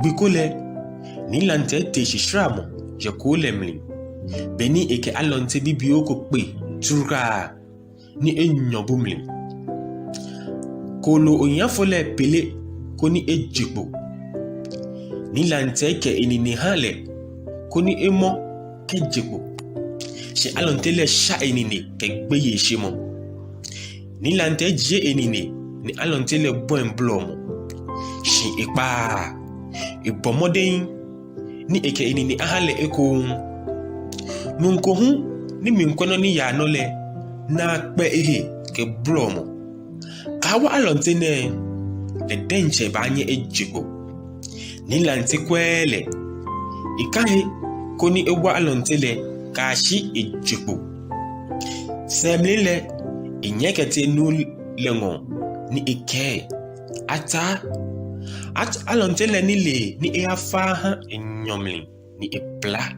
Bikole, ni lante te shishramo, jakole mli. Beni eke alonte bibioko pe, tura, ni enyobumli. Kolo onyafole pele, koni ejikbo. Ni lante ke enini hale, koni emo ke jikbo. She alonte le sha enini ke gbeye shimo. Ni lante je enini, ni alonte le boen blomo. She ipa. Ibomodin ni eke enini ahale eko. Nunkohu ni minkono ni yanole na kpe ehe ke blomo. Kawa alonte ne le denche banye ejiko. Ni lante kwele. Ikahe koni ewa alonte le kashi ejiko. Semlile inyekete nu lengo ni ike. Ata alontele nile ni eafa enyomli ni epla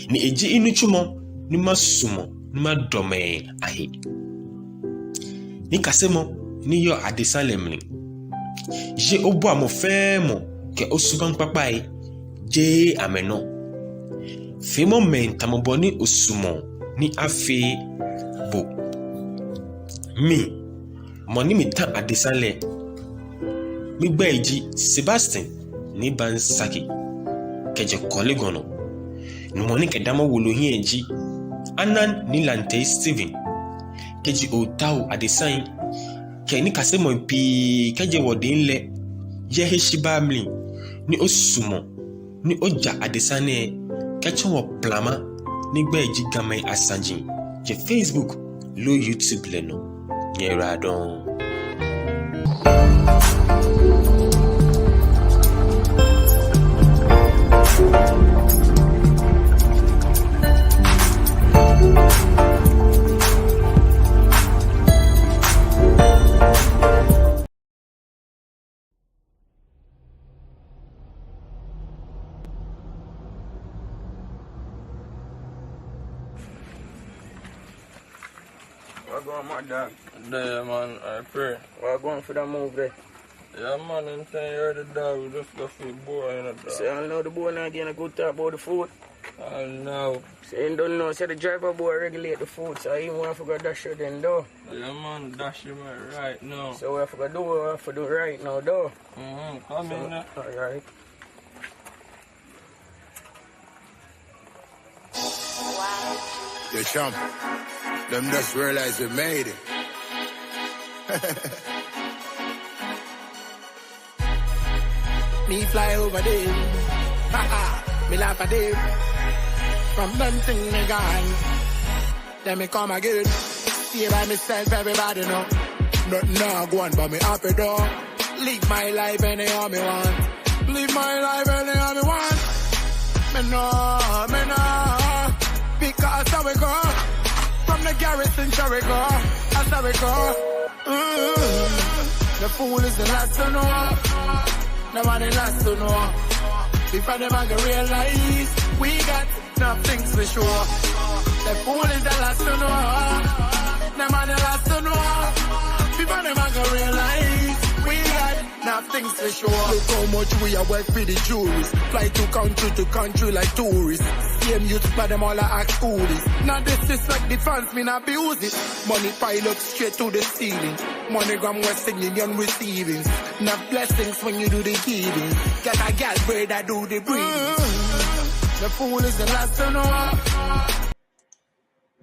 ni eji inuchumo ni masumo ni madome ahi ni kasemo ni yo adesalemli je obo amofemo ke osuban papai je ameno femo mentamobo ni osumo ni afi bo mi moni mi tan adesale Migbeji Sebastian ni Bansaki keje kolegono numoni kedamo wolohin eji Anan ni Lante Steven keji Otau Adesain ke ni kasemo pi keje wodinle ye heshibamli ni osumo ni oja Adesane keche wo plama ni gbeji gamai asanji je Facebook lo YouTube leno nyera don What going on, my dog? There, man, I pray. What going for that move there? Yeah, man, I'm saying you're the dog. We just got to boy in the dog. Say, I know the boy not getting a good talk about the food. I know. Say, you don't know. Say, the driver boy regulate the food, so I even want to go dash her then, though. Yeah, man, dash him right now. So, what I forgot to do, what I have to do right now, though. Come in there. All right. Yo, champ, them just realize we made it. Me fly over them, me laugh at them. From them thing me gone, then me come again. Stay by myself, everybody know. Nothing now go on, but me happy though. Live my life anyhow me want. Live my life anyhow me want. Me know. Because how we go. From the garrison shall we go. That's how we go. The fool is the last to know. Nobody last to know. If I never can realize, we got nothing for sure. The fool is the last to know. Nobody last to know. If I never can realize, we got nothing for sure. Look how much we are work for the juries. Fly to country like tourists. Same youth, but them all are act coolies. Now disrespect the fans, me not abuse it. Money pile up straight to the ceiling. Monogram was singing and receiving. Not blessings when you do the giving. Get a gal bread that do the breathing. The fool is the last to know.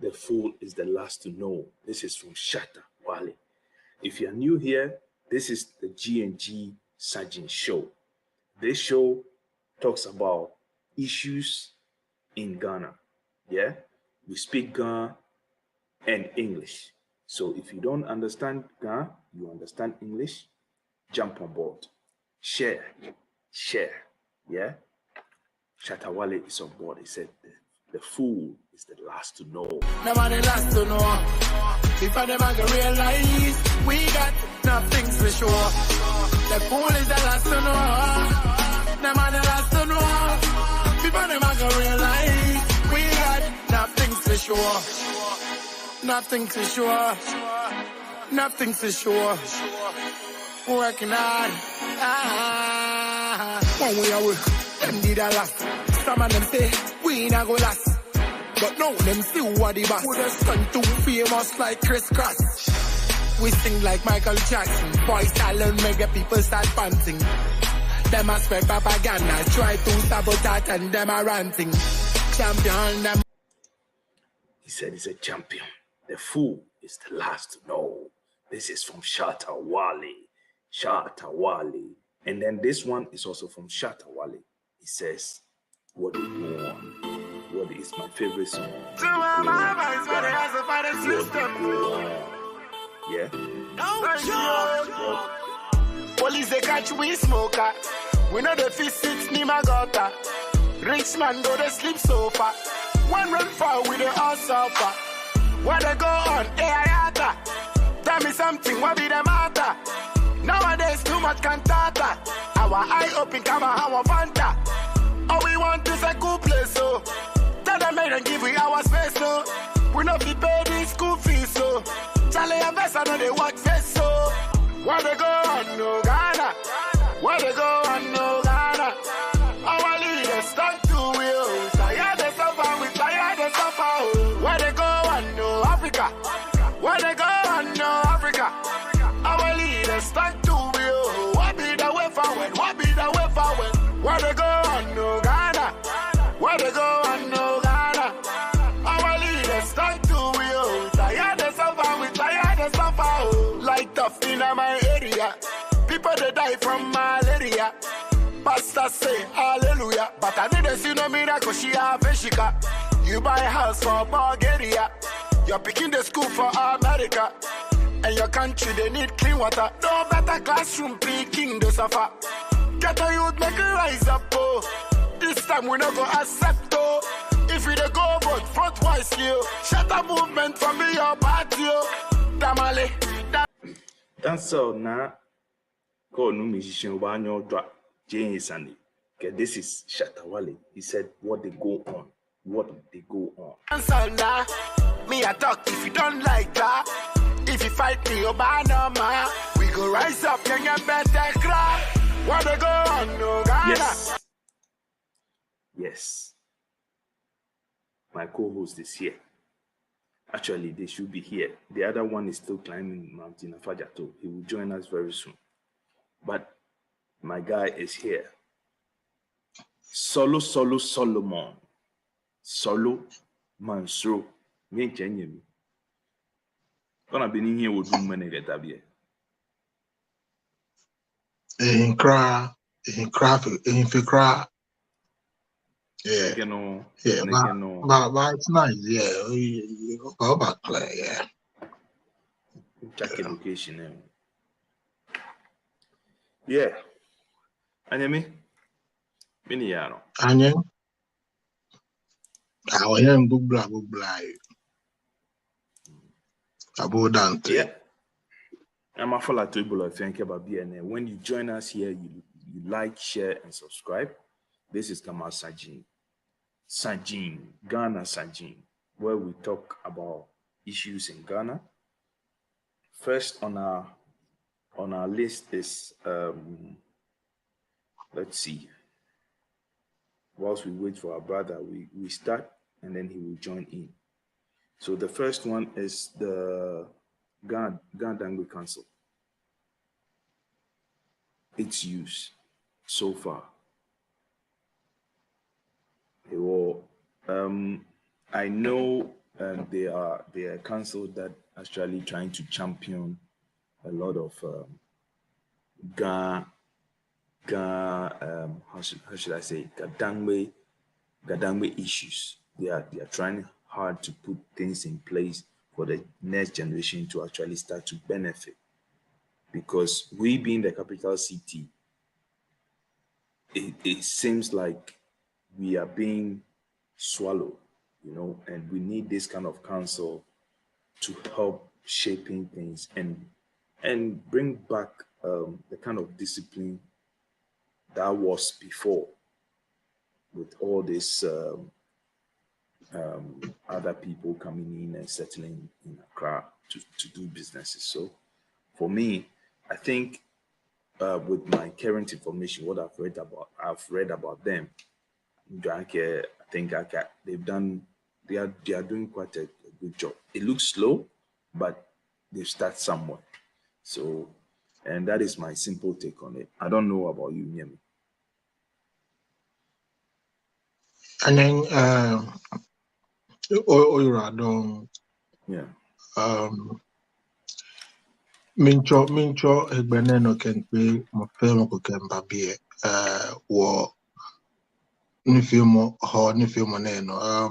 The fool is the last to know. This is from Shatta Wale. If you're new here, this is the G&G Sajii show. This show talks about issues in Ghana. Yeah, we speak Ghana and English. So if you don't understand Ghana, you understand English, jump on board. Share. Yeah. Shatta Wale is on board. He said the fool is the last to know. Nobody last to know. If I never can realize, we got nothing for sure. The fool is the last to know. Nobody last to know. If I never can realize, we got nothing for sure. Nothing for sure. Nothing for sure. Working hard. one way away. Them did a last. Some of them say we ain't a go last. But now them still what the boss. We just stunt too famous like Chris Cross. We sing like Michael Jackson. Voice talent make the people start panting. Them a spread propaganda, try to sabotage and them a ranting. Champion them. He said he's a champion. The fool is the last to know. This is from Shatta Wale. Shatta Wale. And then this one is also from Shatta Wale. He says, what is more? What is my favorite song? Yeah. Police they catch we smoker. We know the fist sits near my gutter. Rich man go to sleep sofa. One run far with the all suffer. What they go on? Ayata. Tell me something, what be the matter? Nowadays too much cantata. Our eye open, come on, our fanta. All we want is a cool place, so tell them make them give we our space, so we not be pay the school fees, so Chale and Mensah know they work face, so where they go on no Ghana, where they go on no Ghana. Our leaders stuck to will, tired they suffer, we tired they suffer. Where they go on no Africa, where they go on no Africa. Our leaders stuck to will, what be the way forward, what be the way forward. Where they go on no Ghana, where they go on no Ghana. Our leaders stuck to will, tired they suffer, we tired they suffer. Like tough in my area, people they die from malaria. Pastor say hallelujah, but I didn't see no miracle, she have Veshika. You buy a house for Bulgaria, you're picking the school for America. And your country they need clean water, no better classroom picking the suffer. Get a youth make it rise up, oh. This time we not go accept, oh. If we dey go vote front wise, you shut up movement from me your party, oh. Damale. That's all now. Call no musician one your drop. Jane Sunday. Okay, this is Shatta Wale. He said, what they go on. What they go on. Answer now. Me I talk if you don't like that. If you fight me, you buy no man. We go rise up, can you better cry? What they go on, no Ghana? Yes. Yes. My co-host is here. Actually, they should be here. The other one is still climbing Mountain Afajato. He will join us very soon. But my guy is here. Solomon. Solo Mansro. Me chenyemi. Gonna be in here with room when get up here. In cry. Yeah. You know, Yeah, but it's nice. Yeah, we go back play. Yeah. Check education. Yeah. Anyami? Miniano. Anya. I am bubla. About Dante. Yeah. I'm a follow table of thank you about BNN. When you join us here, you like, share, and subscribe. This is Sajii. Ghana Sajii, where we talk about issues in Ghana. First on our list is let's see. Whilst we wait for our brother, we start and then he will join in. So the first one is the GaDangme Council. Its use so far. I know they are a council that actually trying to champion a lot of how should I say GaDangme issues. They are trying hard to put things in place for the next generation to actually start to benefit. Because we being the capital city, it seems like we are being swallowed, and we need this kind of council to help shaping things and bring back the kind of discipline that was before, with all this other people coming in and settling in Accra to do businesses. So for me, I think with my current information, what I've read about them. I think they are doing quite a good job. It looks slow, but they start somewhere. So, and that is my simple take on it. I don't know about you, Nyemi. And then yeah. Mincho egbeneno kenpe mo film ko kemba bie wo ni film neno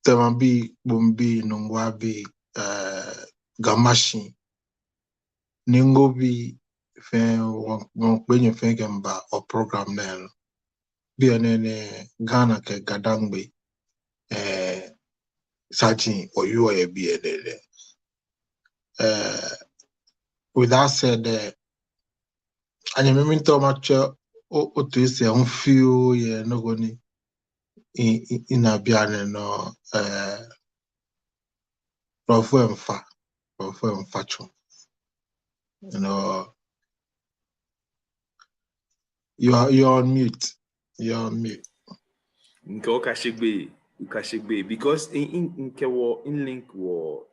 tema bi bombi nungwa bi gamashi ningo bi fe won kwenye fe kemba o program neno bi anene Ghana ke GaDangme Sajii or you are bi anene with that said anya meminto macho otu esi feel ye no goni inabiane no Profu Mfacho. You know, you're on mute. You're on mute. Because in link war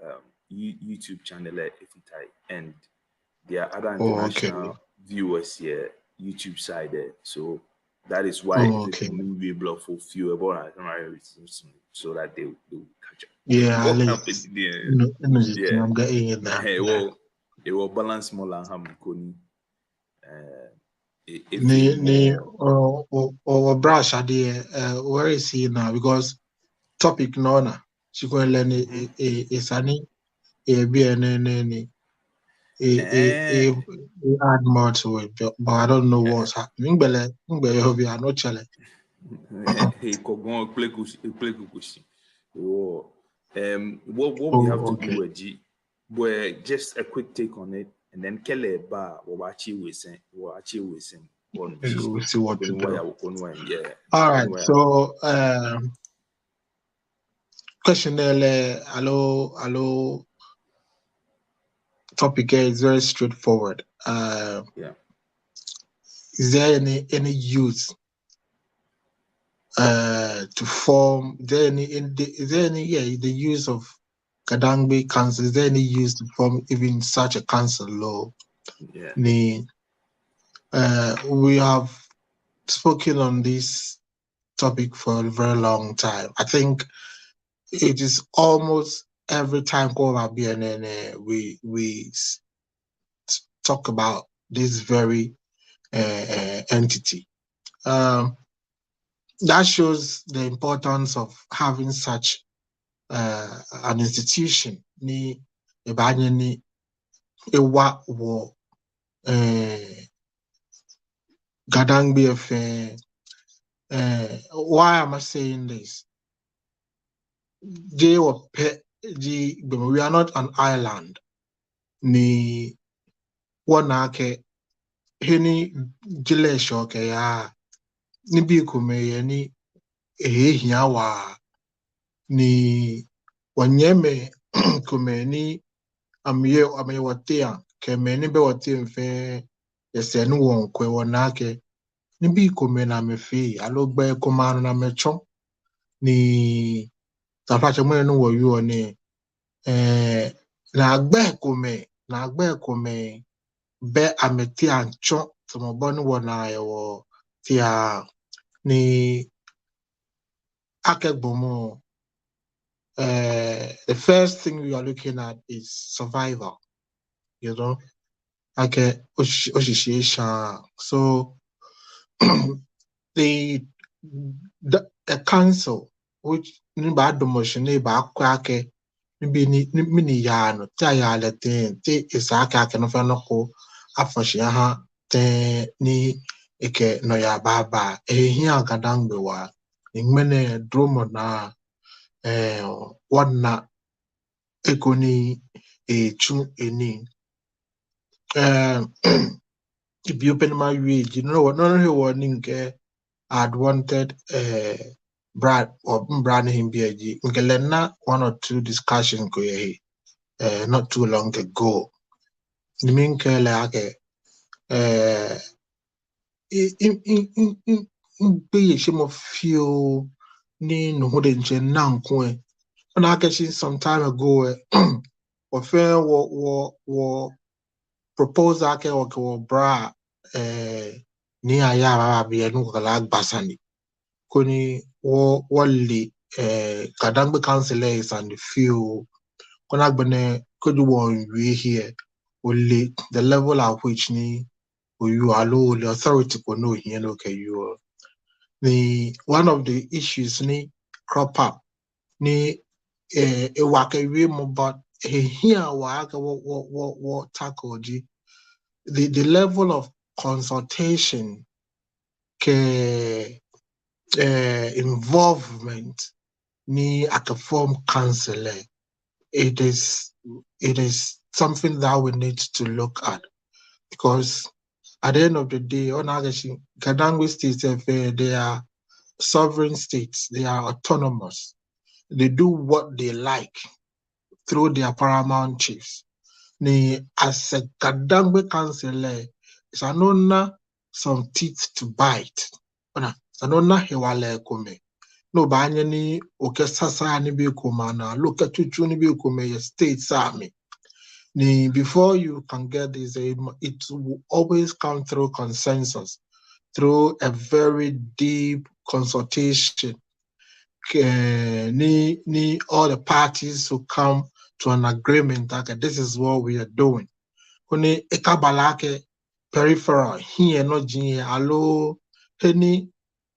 YouTube channel Tettey, and there are other international viewers here YouTube side there, so that is why people will block for few about so that they will catch up. Yeah, I'm getting in there. It will balance more than ham koni. Brush where is he now? Because topic nona she going learn is any add more to it, but I don't know what's happening. But we are not challenged. What we have to do with just a quick take on it, and then Kele Ba we'll see what to do. Yeah. All right. So question hello. Topic is very straightforward. Is there any use to form? Is there the use of GaDangme Councils? Is there any use to form even such a council law? Yeah. We have spoken on this topic for a very long time. I think it is almost every time we talk about this very entity. That shows the importance of having such an institution. GaDangme why am I saying this? We are not an island. Ni wanake heni jile shoke ya nibi kume ni hiyawa ni wanyeme kume ni ame watia keme ni be watia mfe yesenu wonkwe wanake nibi kume na mefi alogbe kumano na mechon ni tafache mwene nuwa yuwa ni na agbe kume be ameti ancho tumoboni wana yawo tia ni akegbomo. The first thing we are looking at is survival, you know. So the council which niba domotion niba kwake ni yano ta yale te isaka ke no fanoko afoshi ha te ni eke no ya baba ehia GaDangme wa ngmene dromo na wana ekoni chu eni if you open my read, you know what none of warning had wanted Brad him be one or two discussions not too long ago. Nimenkele ake be shimo feel ni no ho de nche na nko e na ake some time ago or fair wo propose ake wo bra ni aya ba be no kala gbasani koni wo wali GaDangme Councils and the few kona gbene could one we here only the level at which ni you allow the authority ko know here okay you the one of the issues ni crop up ni e waka we mo but here waka what tackle the level of consultation ke involvement ni at a form council it is something that we need to look at because at the end of the day, on GaDangme states, they are sovereign states, they are autonomous. They do what they like through their paramount chiefs. As a GaDangme Council, it's another some teeth to bite. Another hewale kome. No banyani okesasa ni bi kumana. Look at you ni bi kume states army. Before you can get this, it will always come through consensus, through a very deep consultation. All the parties who come to an agreement that this is what we are doing. Kuni ekabalake peripheral here no jin alo heni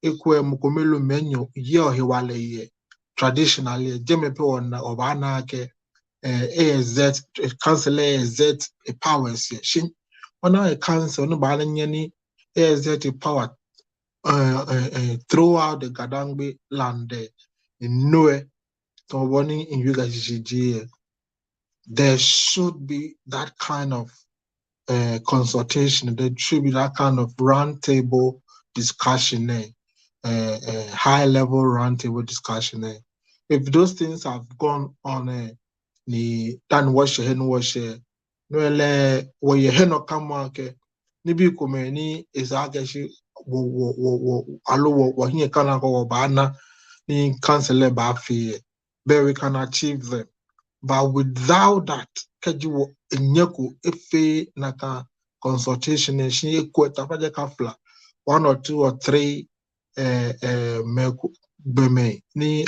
ekwe mukomelu menyo ye ohiwale ye traditionally jemepe ona obana ke AZ council AZ powers here. Shin on a council no balanyani AZ power throughout the GaDangme land in Noe to warning in G&G. There should be that kind of consultation. There should be that kind of round table discussion, high level round table discussion. If those things have gone on ni dan washe hen washe no ele wo ye hen okama ke ni bi kome ni isaga shi wo alo wo hin kana ko ba na ni council ba fi but we can achieve them but without that kaji wo enyeko efe naka consultation shi equata pa kafla 1 or 2 or 3 meku beme ni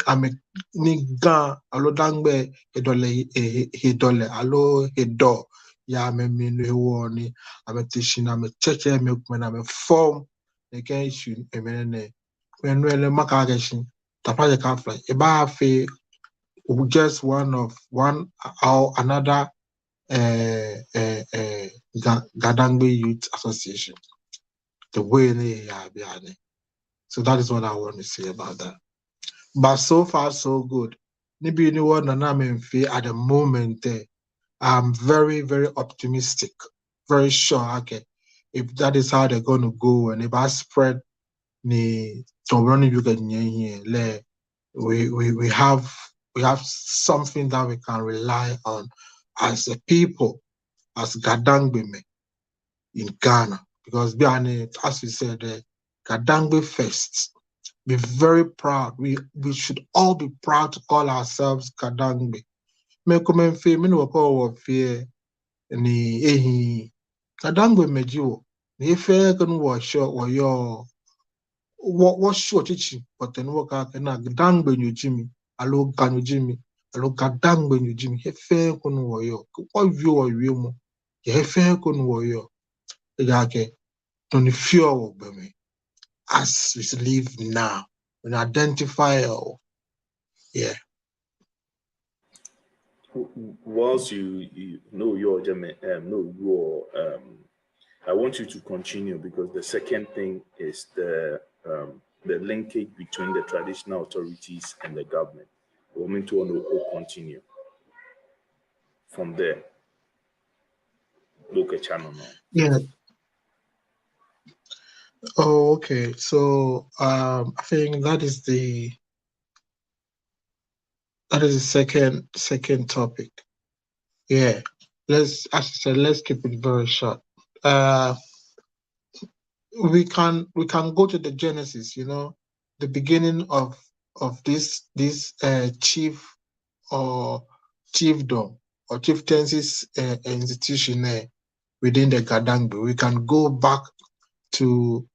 ga alo dangbe hedole alo hedo ya me minu ewo ni ametishina me cheche me kumena me form the can issue emenene Emmanuel makageshin tapaje kafla eba fe just one or another GaDangme Youth Association the way they are behind. So that is what I want to say about that. But so far, so good. Maybe anyone and I'm in fear at the moment. I'm very, very optimistic, very sure. Okay, if that is how they're going to go, and if I spread the we have something that we can rely on as a people, as GaDangme in Ghana, because as we said, GaDangme first. Be very proud. We should all be proud to call ourselves GaDangme. Me come fe me no ko fe ni ehi GaDangme mejiwo. Ni fe kan wo sure wo yo what sure chichi but then wo ka na GaDangme nyujimi alo ganujimi alo GaDangme nyujimi he fe kun wo yo. Ko view wo wi mo. He fe kun wo yo. Ya ke to ni fear wo be me. As we live now, and identify, yeah. Whilst you know your I want you to continue because the second thing is the linkage between the traditional authorities and the government. We want to continue from there. Look at channel now. Yeah. Oh, okay. So I think that is the second topic. Yeah. As I said, let's keep it very short. We can go to the genesis, the beginning of this chief or chiefdom or chieftaincy's institution within the GaDangme. We can go back to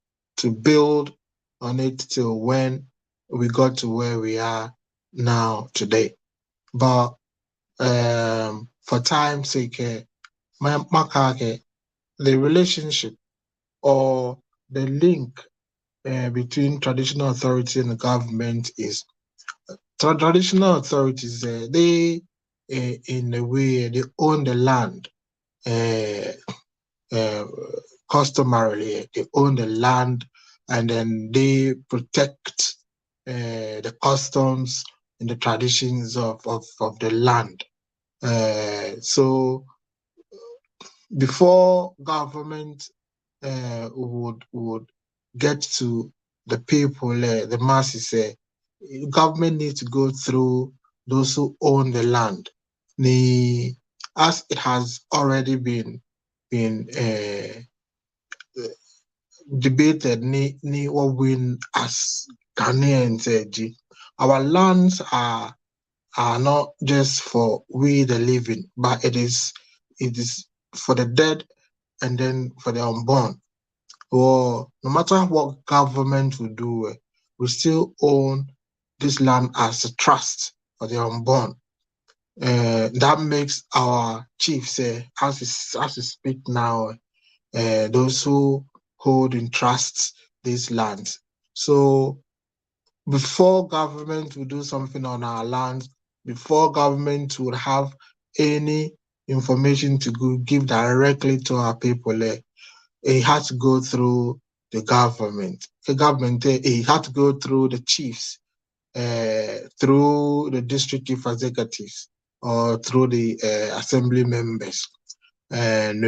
build on it till when we got to where we are now today. But for time's sake, the relationship or the link between traditional authority and the government is traditional authorities. They, in a way, they own the land. Customarily, they own the land, and then they protect the customs and the traditions of the land. So before government would get to the people, the masses, government needs to go through those who own the land. As it has already been debated, what win as Ghanaians, our lands are not just for we the living, but it is for the dead and then for the unborn. Or no matter what government will do, we still own this land as a trust for the unborn. That makes our chiefs, as we speak now, those who hold in trust these lands. So before government will do something on our lands, before government would have any information to give directly to our people, it has to go through the government. It had to go through the chiefs, through the district chief executives, or through the assembly members. And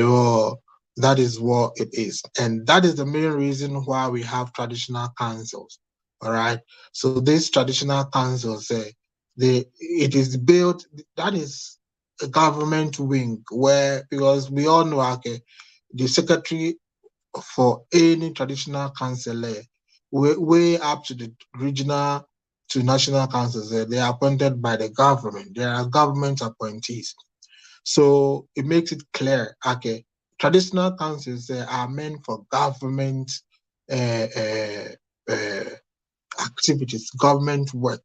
that is what it is. And that is the main reason why we have traditional councils. All right. So these traditional councils, it is built, that is a government wing where, because we all know, okay, the secretary for any traditional council, way up to the regional to national councils, they are appointed by the government. They are government appointees. So it makes it clear, okay, traditional councils are meant for government activities, government work,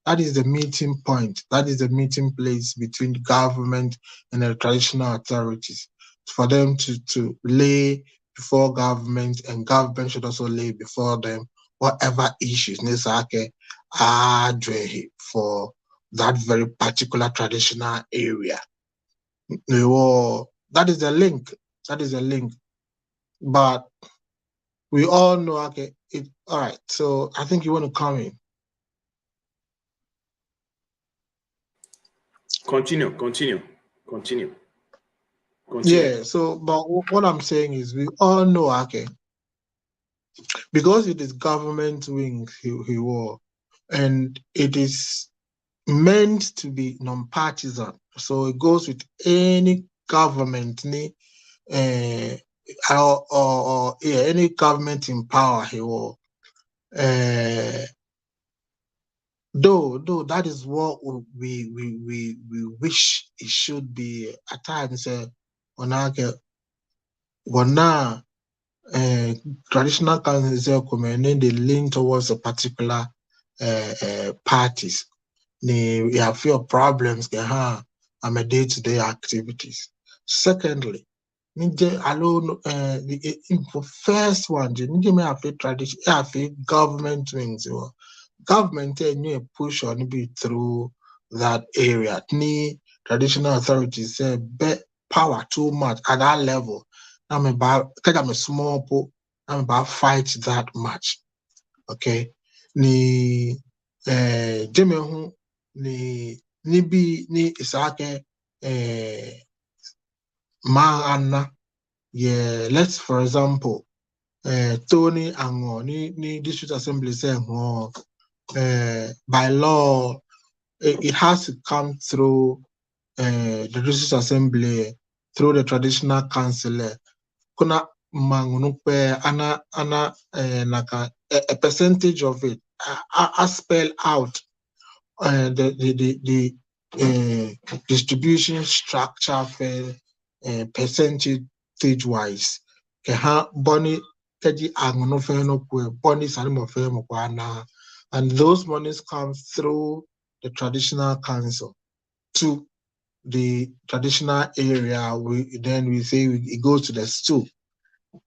that is the meeting point, that is the meeting place between the government and the traditional authorities for them to lay before government, and government should also lay before them whatever issues are for that very particular traditional area. That is the link. But we all know, okay, all right. So I think you want to come in. Continue. Yeah, so, but what I'm saying is we all know, okay, because it is government wing, and it is meant to be non-partisan. So it goes with any government, or any government in power, though that is what we wish it should be at times. Traditional councils they lean towards a particular parties. We have few problems on my day-to-day activities. Secondly, alone the first one, tradition, government wings. Government push on be through that area. Traditional authorities say power too much at that level. I'm a small I'm about fight that much. Okay. Jemehu ni isake Anna. Yeah, let's for example Tony Ango ni district assembly say by law it has to come through the District Assembly, through the traditional council. Kuna mangunukwe ana naka a percentage of it. I spell out the distribution structure for percentage wise. Keha boni keji angunofeno kwe boni sanimofemo kwa na, and those monies come through the traditional council to the traditional area. Then we say it goes to the stool.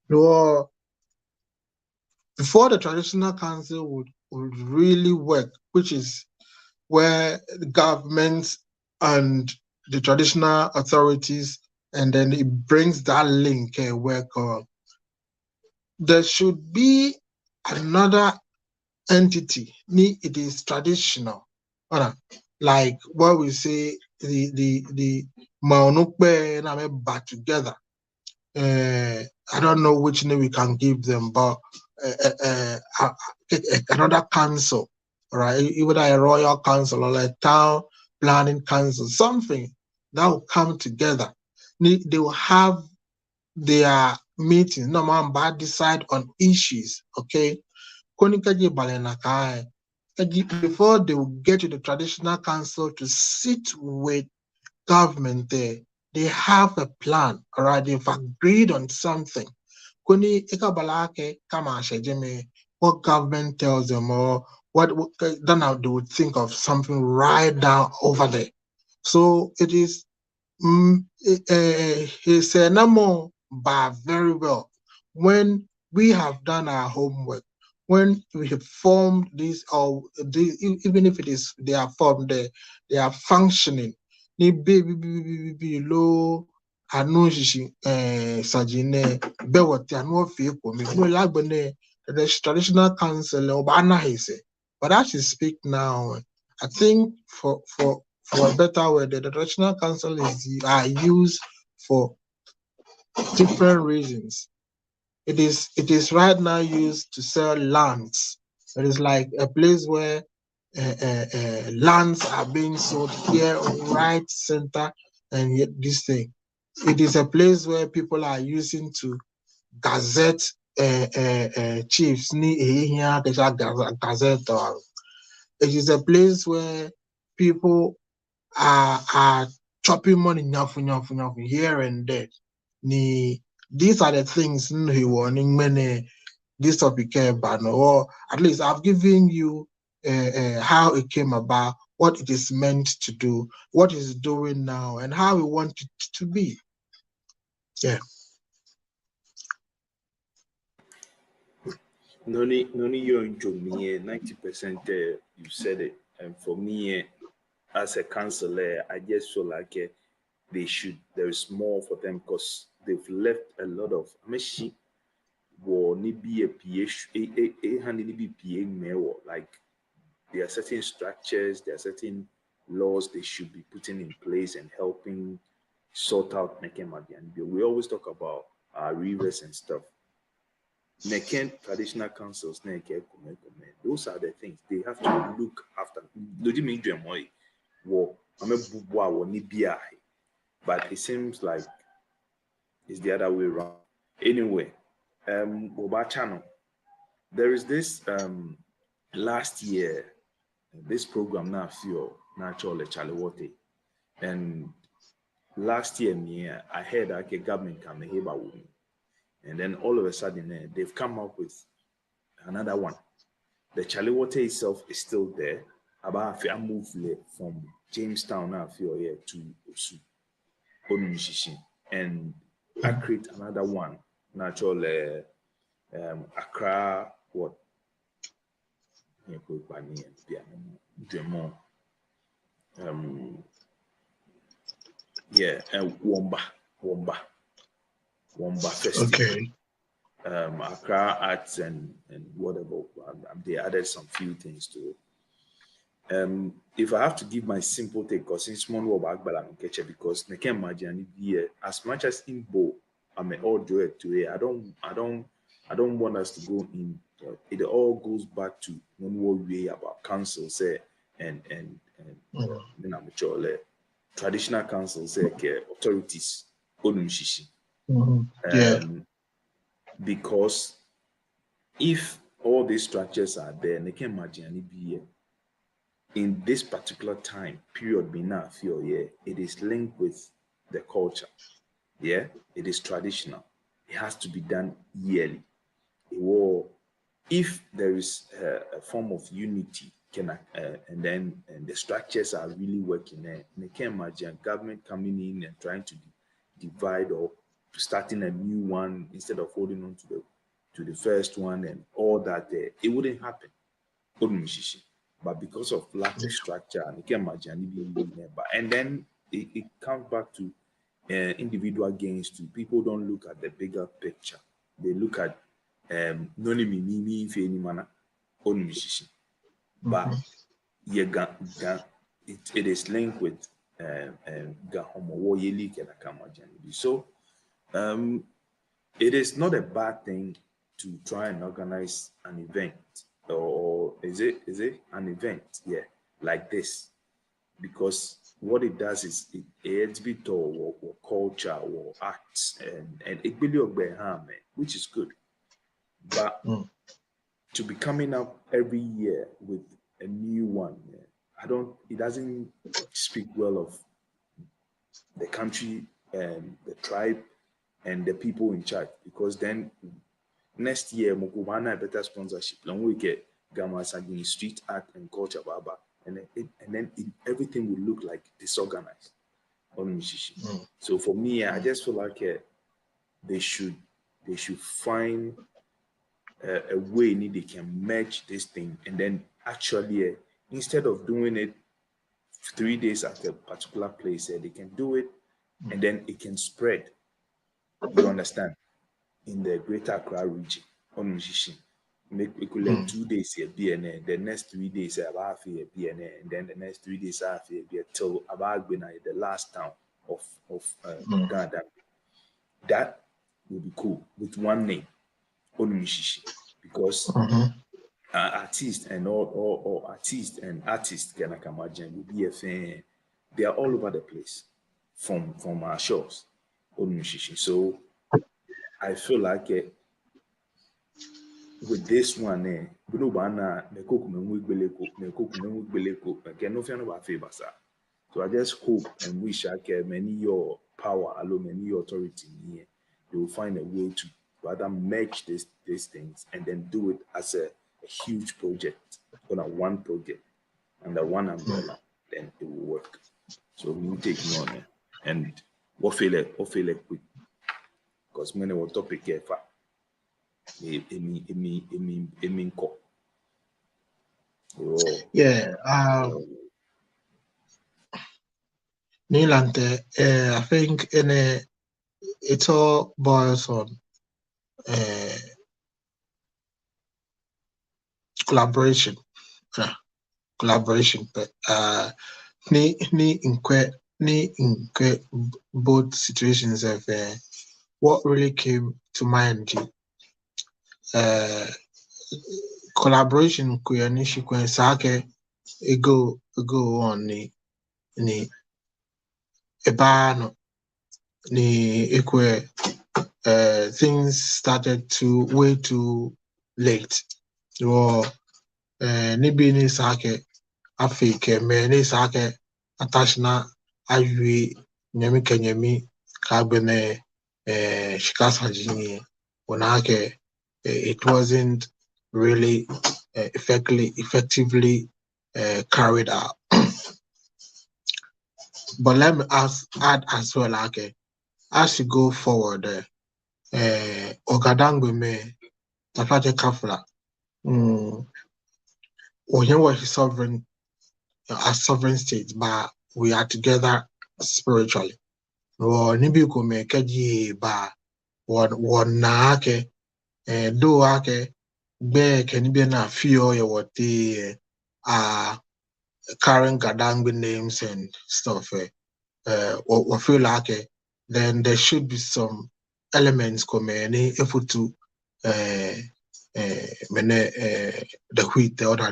No, before the traditional council would really work, which is where the government and the traditional authorities, and then it brings that link work. There should be another entity. It is traditional, like what we say the Maunukbe and back together. I don't know which name we can give them, but another council, right? Either a royal council or a town planning council, something that will come together. They will have their meeting. No man, but decide on issues. Okay, before they will get to the traditional council to sit with government there, they have a plan, all right? They've agreed on something. What government tells them, or what then now they would think of something right down over there. So it is he said no more, but very well. When we have done our homework, when we have formed this, or even if it is they are formed, they are functioning. Ni below Anushi Sajine Bewati and what for me. No labone the traditional council or Banahise. But as you speak now, I think for a better word, the traditional council are used for different reasons. It is right now used to sell lands. It is like a place where lands are being sold here, right center, and yet this thing. It is a place where people are using to gazette chiefs. Gazette. It is a place where people are chopping money here and there. These are the things he warning many this topic about, or at least I've given you how it came about, what it is meant to do, what it's doing now, and how we want it to be. Yeah. Noni you enjoy me 90%. You said it, and for me, as a counselor, I just feel like there is more for them because they've left a lot of. Like there are certain structures, there are certain laws they should be putting in place and helping sort out Nekemadian. We always talk about our rivers and stuff. Neken traditional councils, those are the things they have to look after. But it seems like it's the other way around. Anyway, Oba Channel, there is this last year, this program now feel natural Chale Wote. And last year, I heard that the government can make about women. And then all of a sudden, they've come up with another one. The Chale Wote itself is still there. About I moved from Jamestown now here to Osu, and I create another one. Natural Accra, what? Womba Festival. Okay. Accra Arts and whatever. They added some few things to it. If I have to give my simple take, because since one about because I can imagine as much as in Bo, I'm all do it today. I don't want us to go in. It all goes back to one way about council say and Chale traditional councils authorities because if all these structures are there, they can imagine be in this particular time period it is linked with the culture. Yeah, it is traditional. It has to be done yearly. If there is a form of unity, and then the structures are really working there, they can imagine government coming in and trying to divide or starting a new one instead of holding on to the first one and all that. It wouldn't happen. But because of lack of structure, and then it comes back to individual gains too. People don't look at the bigger picture. They look at but it is linked with so it is not a bad thing to try and organize an event, or is it an event like this, because what it does is it adds bit or culture or arts and it really which is good. But to be coming up every year with a new one, it doesn't speak well of the country and the tribe and the people in charge, because then next year Mokubana better sponsorship. Long we get Gadeangme Sajii street art and culture baba, and then everything will look like disorganized. So for me, I just feel like they should find a way they can merge this thing, and then actually instead of doing it 3 days at a particular place, they can do it and then it can spread. You understand? In the Greater Accra region, we could let 2 days here BNA, the next 3 days about here BNA, and then the next 3 days after here till about the last town of Ghana. That will be cool with one name, because artists and all artists can imagine will be a fan. They are all over the place from our shows. So I feel like with this one, so I just hope and wish many your power, many your authority here, they will find a way to rather merge these things and then do it as a huge project, on one project under one umbrella, then it will work. So we will take on and what feel like quick, because many will topic here for Nilante, I think it all boils on collaboration, but both situations of what really came to mind. Collaboration go on ni ebano ni ekwe things started way too late. Or nibi ni sake afike me ni sake attachna ayui nyami kenyami kagbene shika Sajii onake it wasn't really effectively carried out. But let me add as well, as you go forward, GaDangme Tafate Kafla, we're sovereign, a sovereign state, but we are together spiritually. Nibi kume keji ba wanake do ake be kenibe na fio ya wati carrying Gadeangme names and stuff. Or feel like then there should be some elements come any effort to the wheat the other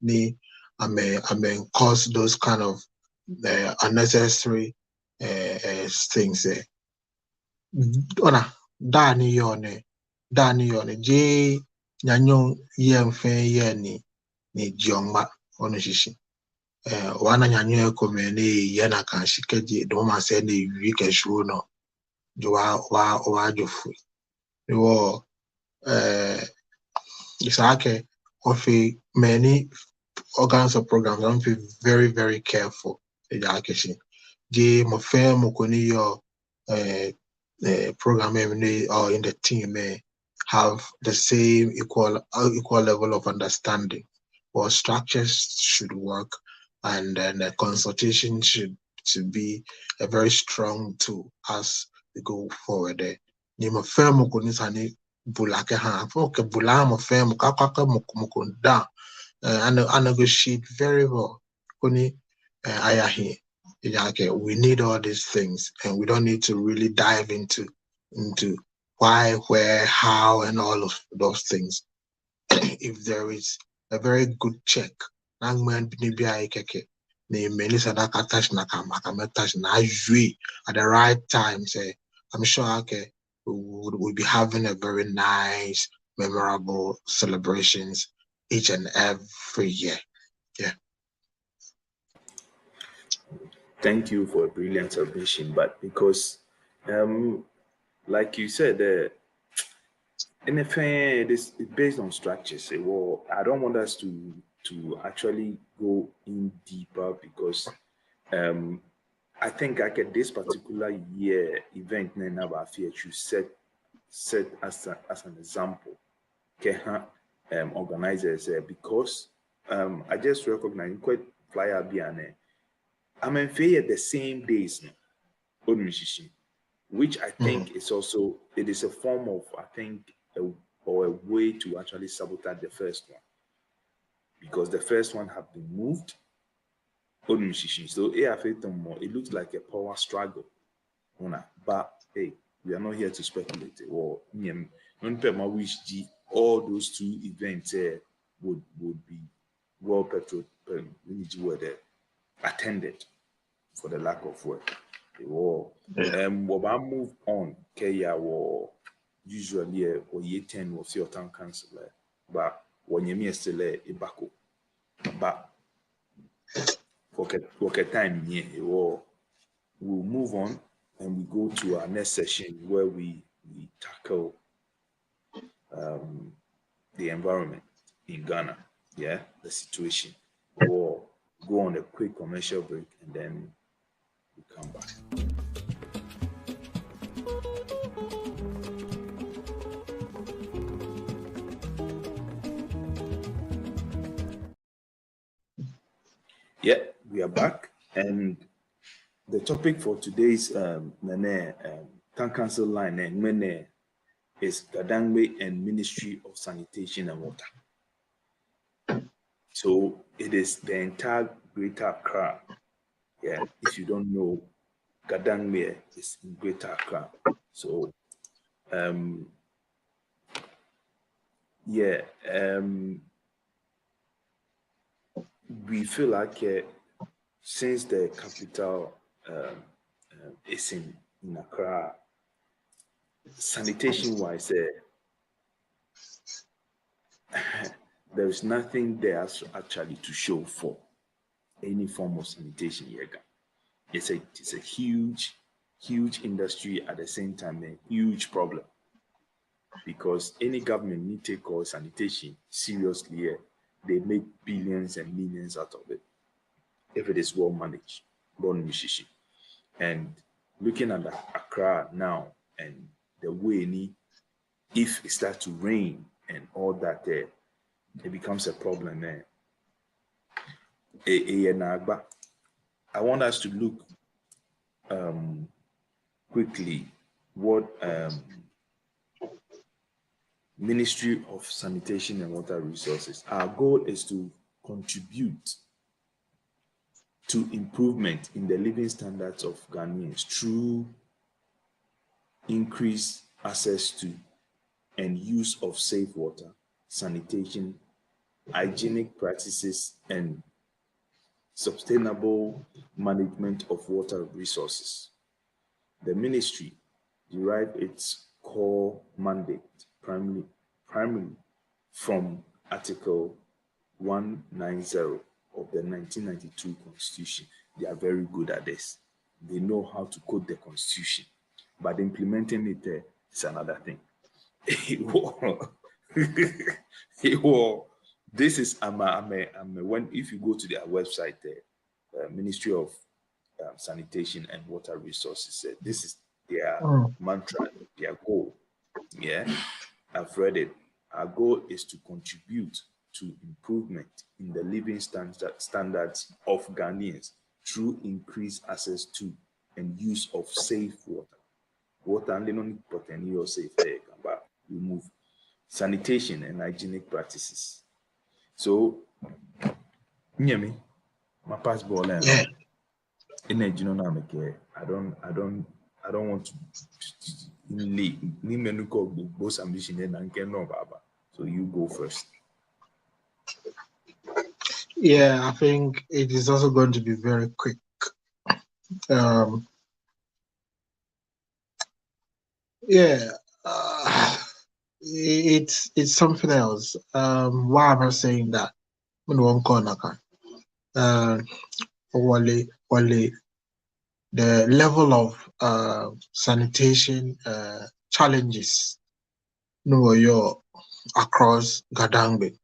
ni may cause those kind of unnecessary things. Ona Dani yone J Nyanyo Yemfe ni Jiongma ono shishi. Wana Nyanyo Komene Yana kan shikeji doma se ni wike shruno wa jofu. Yo Isake of many organs of programs don't be very, very careful. J Mofe Mokoni your program or in the team may have the same equal level of understanding, or structures should work, and then the consultation should be a very strong tool as we go forward there. Nima firm kunisani bulake ha okay bulamo firm kakaka mukunda and negotiate very well kuni ayahi. Okay, we need all these things, and we don't need to really dive into why, where, how, and all of those things. If there is a very good check, at the right time, say, I'm sure okay, we'll be having a very nice, memorable celebrations each and every year. Yeah. Thank you for a brilliant submission, but because, like you said, NFA it is based on structures. Well, I don't want us to actually go in deeper because I think I get this particular year event you set as an example. Organizers because I just recognize quite flyer biane. I'm in fair the same days now, which I think is also it is a form of I think or a way to actually sabotage the first one because the first one have been moved. So it looks like a power struggle. But hey, we are not here to speculate. Or all those two events would be well attended for the lack of work. What I move on, usually or year 10 was your town councillor, but when you still a backup. But for a time, we'll move on and we go to our next session where we tackle the environment in Ghana, the situation. We'll go on a quick commercial break and then we come back. Yeah, we are back, and the topic for today's town council line is GaDangme and Ministry of Sanitation and Water. So it is the entire Greater Accra. Yeah, if you don't know, GaDangme is in Greater Accra. So we feel like since the capital is in Accra, sanitation-wise, there is nothing there actually to show for any form of sanitation here. It's a huge industry at the same time, a huge problem. Because any government need to take all sanitation seriously, they make billions and millions out of it if it is well managed, and looking at Accra now and the way if it starts to rain and all that it becomes a problem there. I want us to look quickly what Ministry of Sanitation and Water Resources. Our goal is to contribute to improvement in the living standards of Ghanaians through increased access to and use of safe water, sanitation, hygienic practices, and sustainable management of water resources. The ministry derived its core mandate primarily from Article 190 of the 1992 Constitution. They are very good at this. They know how to quote the Constitution, but implementing it is another thing. This is when if you go to their website, Ministry of Sanitation and Water Resources, this is their mantra, their goal. Yeah, I've read it. Our goal is to contribute to improvement in the living standards of Ghanaians through increased access to and use of safe water. Water and non safe there, but remove sanitation and hygienic practices. So, me, my passport, Yeah. in a genomic care. I don't want to leave both ambition and can know Baba. So you go first. Yeah, I think it is also going to be very quick. It's something else. Why am I saying that? Wale, the level of sanitation challenges across GaDangme.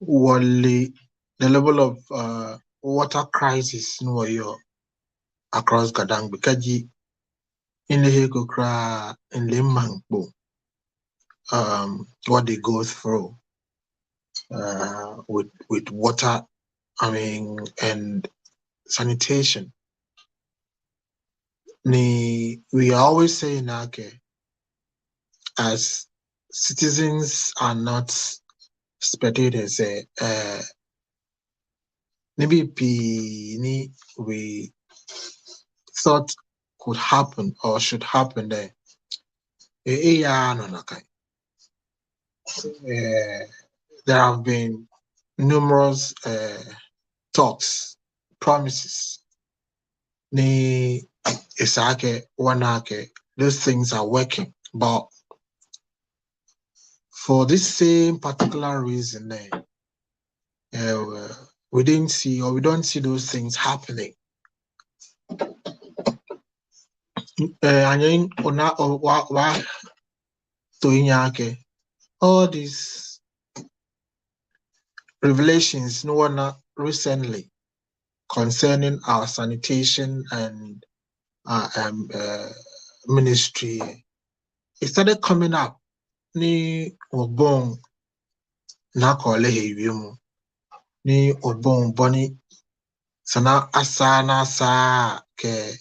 Wale, the level of water crisis across GaDangme. Kaji in the Hekokra in Limangbo, what they go through with water, and sanitation. We are always saying, okay, as citizens are not spectators, maybe we thought could happen or should happen there. There have been numerous talks, promises. Those things are working, but for this same particular reason, we didn't see, or we don't see those things happening. All these revelations, recently concerning our sanitation and ministry, it started coming up. Ni obong na kole hewimu ni obong boni sana asa na sa ke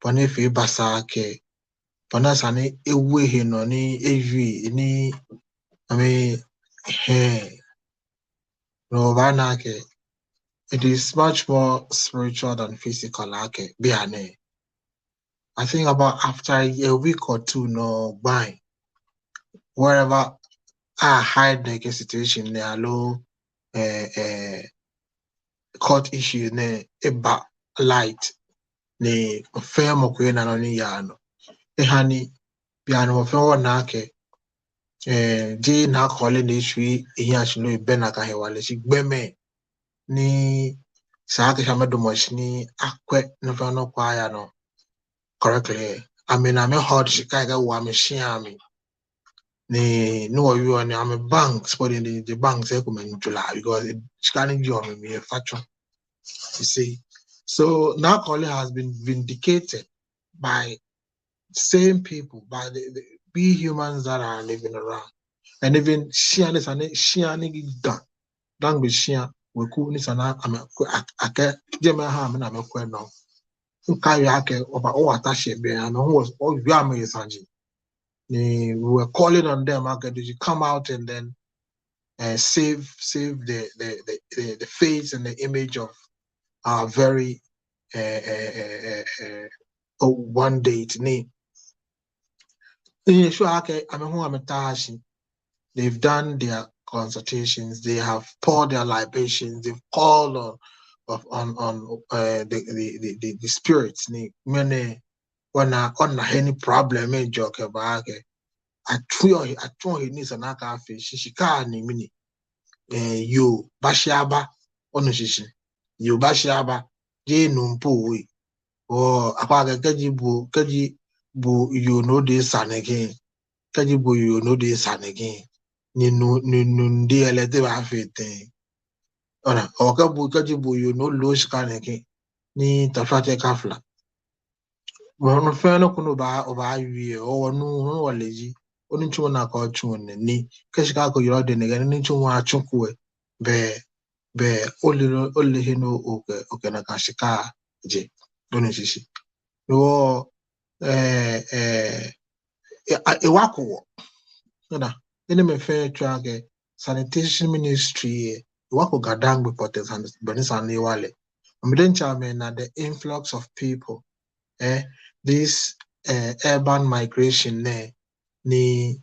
boni fi basa ke bona sane ewe he no ni ewi ni no bana ke. It is much more spiritual than physical. Ake biane. I think about after a week or two, no buying. Wherever I hide the situation, there low court issue, ne eba light, ne firm of Queen and only yano. Ehani piano of na ke J na calling issue, he actually benaka hewale, she beme ni saake shamedomosh ni akwe no kwaya no correctly. I'm hard shikaiga wa me ni no you and I'm a bank supporting the bank say come in July because it scanning you on me a factual. You see, so now calling has been vindicated by same people, by the we humans that are living around, and even Shianis and Shiani done with Shia we could nisana ake Jemaha and I'm a queno. Kayake over all attache be and who was all Yama Sajii. We were calling on them, okay, did you come out and then save the face and the image of our very one date name. They've done their consultations, they have poured their libations, they've called on the spirits. Many when on any problem, joke about I try needs an akafe, shishika ni mini, you bashiaba, onoshishi, you bashiaba, je numpu we, or apaga kaji bu, you know this and again, kaji bu, you know this and again, ni nundi elete wa fete, ora, or kaji bu, you know, lose can again, ni tafate kafla. Well, no kuno ba oba wie o no waleji oni chuo na ka chuo ni keshika ko yoro de nega ni chuo achukwe be oli hino oke na ka shika je doni shishi no wako na ene me fe track sanitation ministry wako GaDangme protest and Sani Wale mdencha me na the influx of people this urban migration ni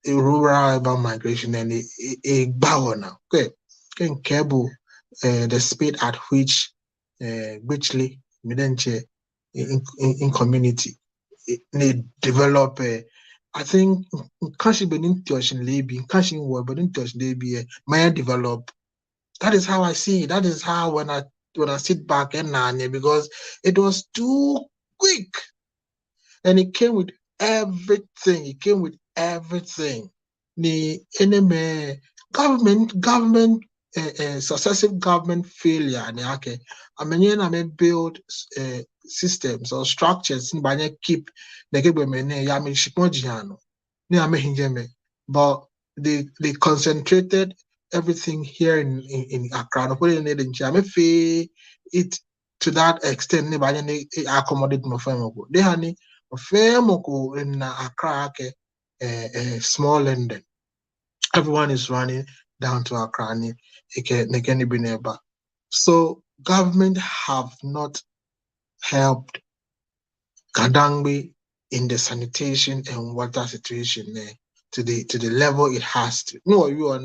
rural urban migration and a bawana. Okay, can cable the speed at which richly in community they develop I think can't be intention maybe can't work but intention maybe may develop. That is how I see it. That is how when I sit back and because it was too quick. And it came with everything. It came with everything. The enemy government successive government failure and I may build systems or structures in Banya keep but they concentrated everything here in Accra. It to that extent, they accommodate my family. They had a family in Accra, small London. Everyone is running down to Accra. So government have not helped GaDangme in the sanitation and water situation to the level it has to. No, you are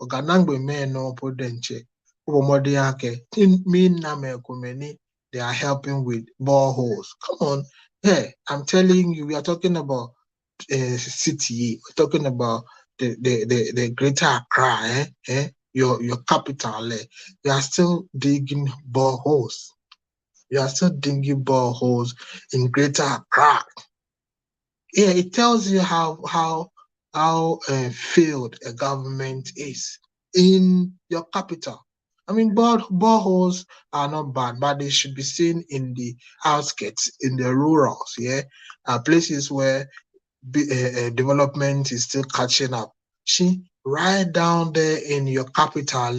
GaDangme men no potential. They are helping with boreholes. Come on, hey, I'm telling you, we are talking about city. We're talking about the greater Accra, your capital. You are still digging boreholes. You are still digging boreholes in greater Accra. Yeah, it tells you how failed a government is in your capital. I mean, boreholes are not bad, but they should be seen in the outskirts, in the rurals, places where development is still catching up. See, right down there in your capital,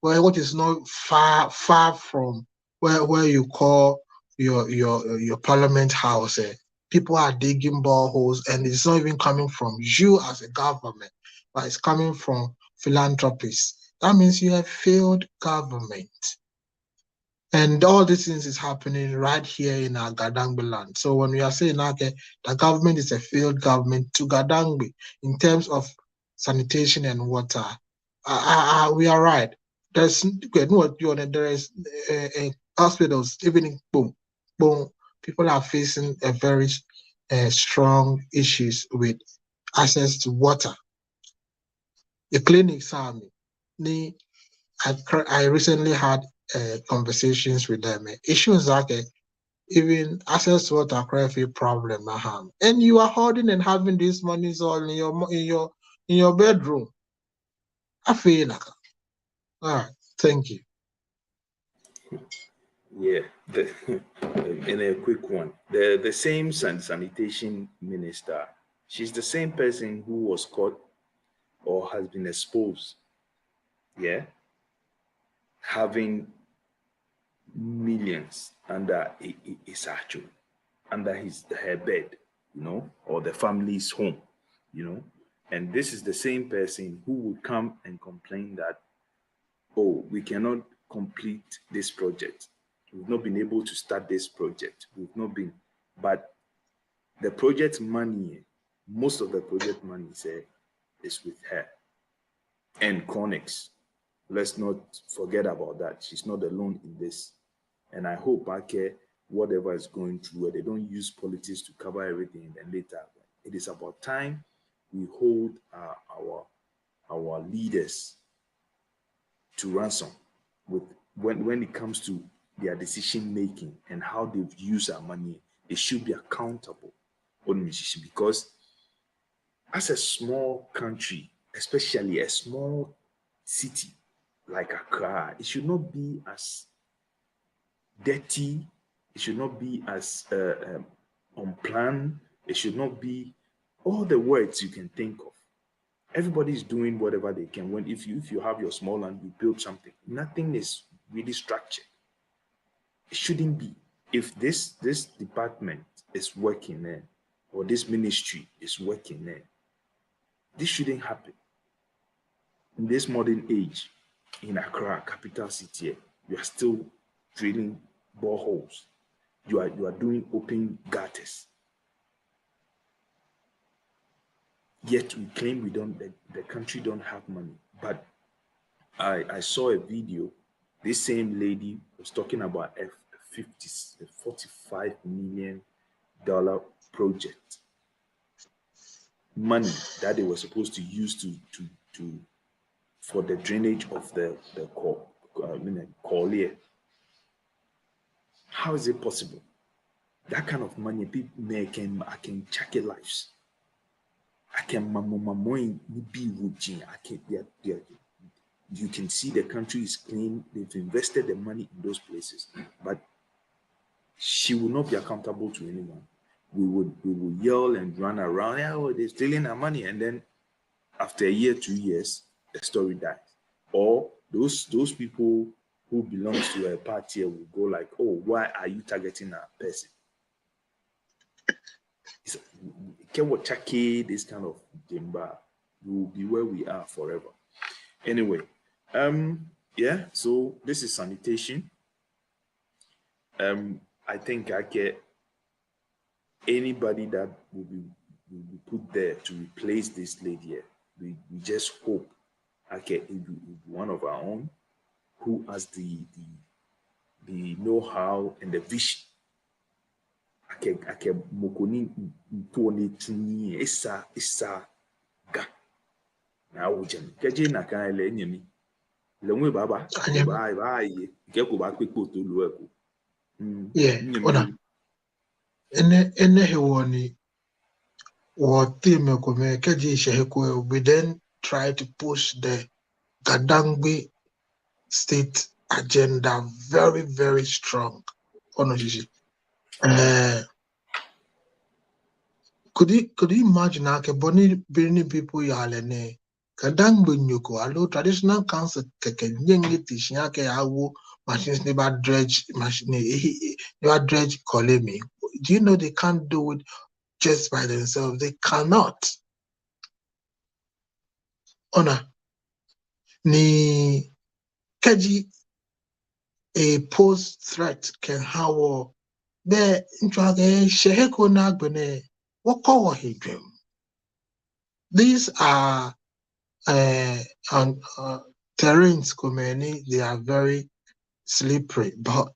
where what is not far from where you call your parliament house, people are digging boreholes, and it's not even coming from you as a government, but it's coming from philanthropists. That means you have failed government. And all these things is happening right here in our GaDangme land. So when we are saying the government is a failed government to GaDangme in terms of sanitation and water, we are right. There is hospitals, even in boom, people are facing a very strong issues with access to water. The clinics, I recently had conversations with them. Issues like even access to water a problem, and you are holding and having these monies all in your bedroom. I feel like, all right, thank you. Yeah, in a quick one, the same sanitation minister, she's the same person who was caught or has been exposed, having millions under his actual, under her bed, or the family's home, and this is the same person who would come and complain that, oh, we cannot complete this project. We've not been able to start this project. We've not been, but the project money, most of the project money, is with her. And Chronics, let's not forget about that. She's not alone in this. And I hope whatever is going through, where they don't use politics to cover everything, and later it is about time we hold our leaders to ransom with when it comes to their decision making and how they've used our money. They should be accountable, because as a small country, especially a small city like Accra, it should not be as dirty. It should not be as unplanned. It should not be all the words you can think of. Everybody is doing whatever they can. If you have your small land, you build something. Nothing is really structured. It shouldn't be. If this department is working there, or this ministry is working there, this shouldn't happen. In this modern age, in Accra, capital city, you are still drilling boreholes. You are doing open gutters. Yet we claim the country don't have money. But I saw a video. This same lady was talking about a $45 million project. Money that they were supposed to use for the drainage of the Chale. How is it possible? That kind of money, people I can check it lives. I can you can see the country is clean. They've invested the money in those places, but she will not be accountable to anyone. We will yell and run around. Oh, they're stealing our money, and then after a year, 2 years, the story dies. Or those people who belongs to a party will go like, "Oh, why are you targeting a person?" This kind of dimba will be where we are forever. Anyway, yeah. So this is sanitation. I think anybody that will be put there to replace this lady here, we just hope it will be one of our own who has the know-how and the vision. Mokoni mponi tuni isa ga na ujem keje na kan ele nyemi lenwe baba ba ye ke ko ba pepo to lu eko ona ene hewoni what team ko me keje sheheko. We then try to push the GaDangme state agenda very, very strong. Could you imagine Bini people yalene GaDangme nyuko alo traditional council keke nyengi tishinyake awo machines never dredge kolemi. Do you know they can't do it just by themselves? They cannot. Ona ni keji a post threat can how be intrage sheheko nagbene wako hidrim. These are terrains komeni, they are very slippery, but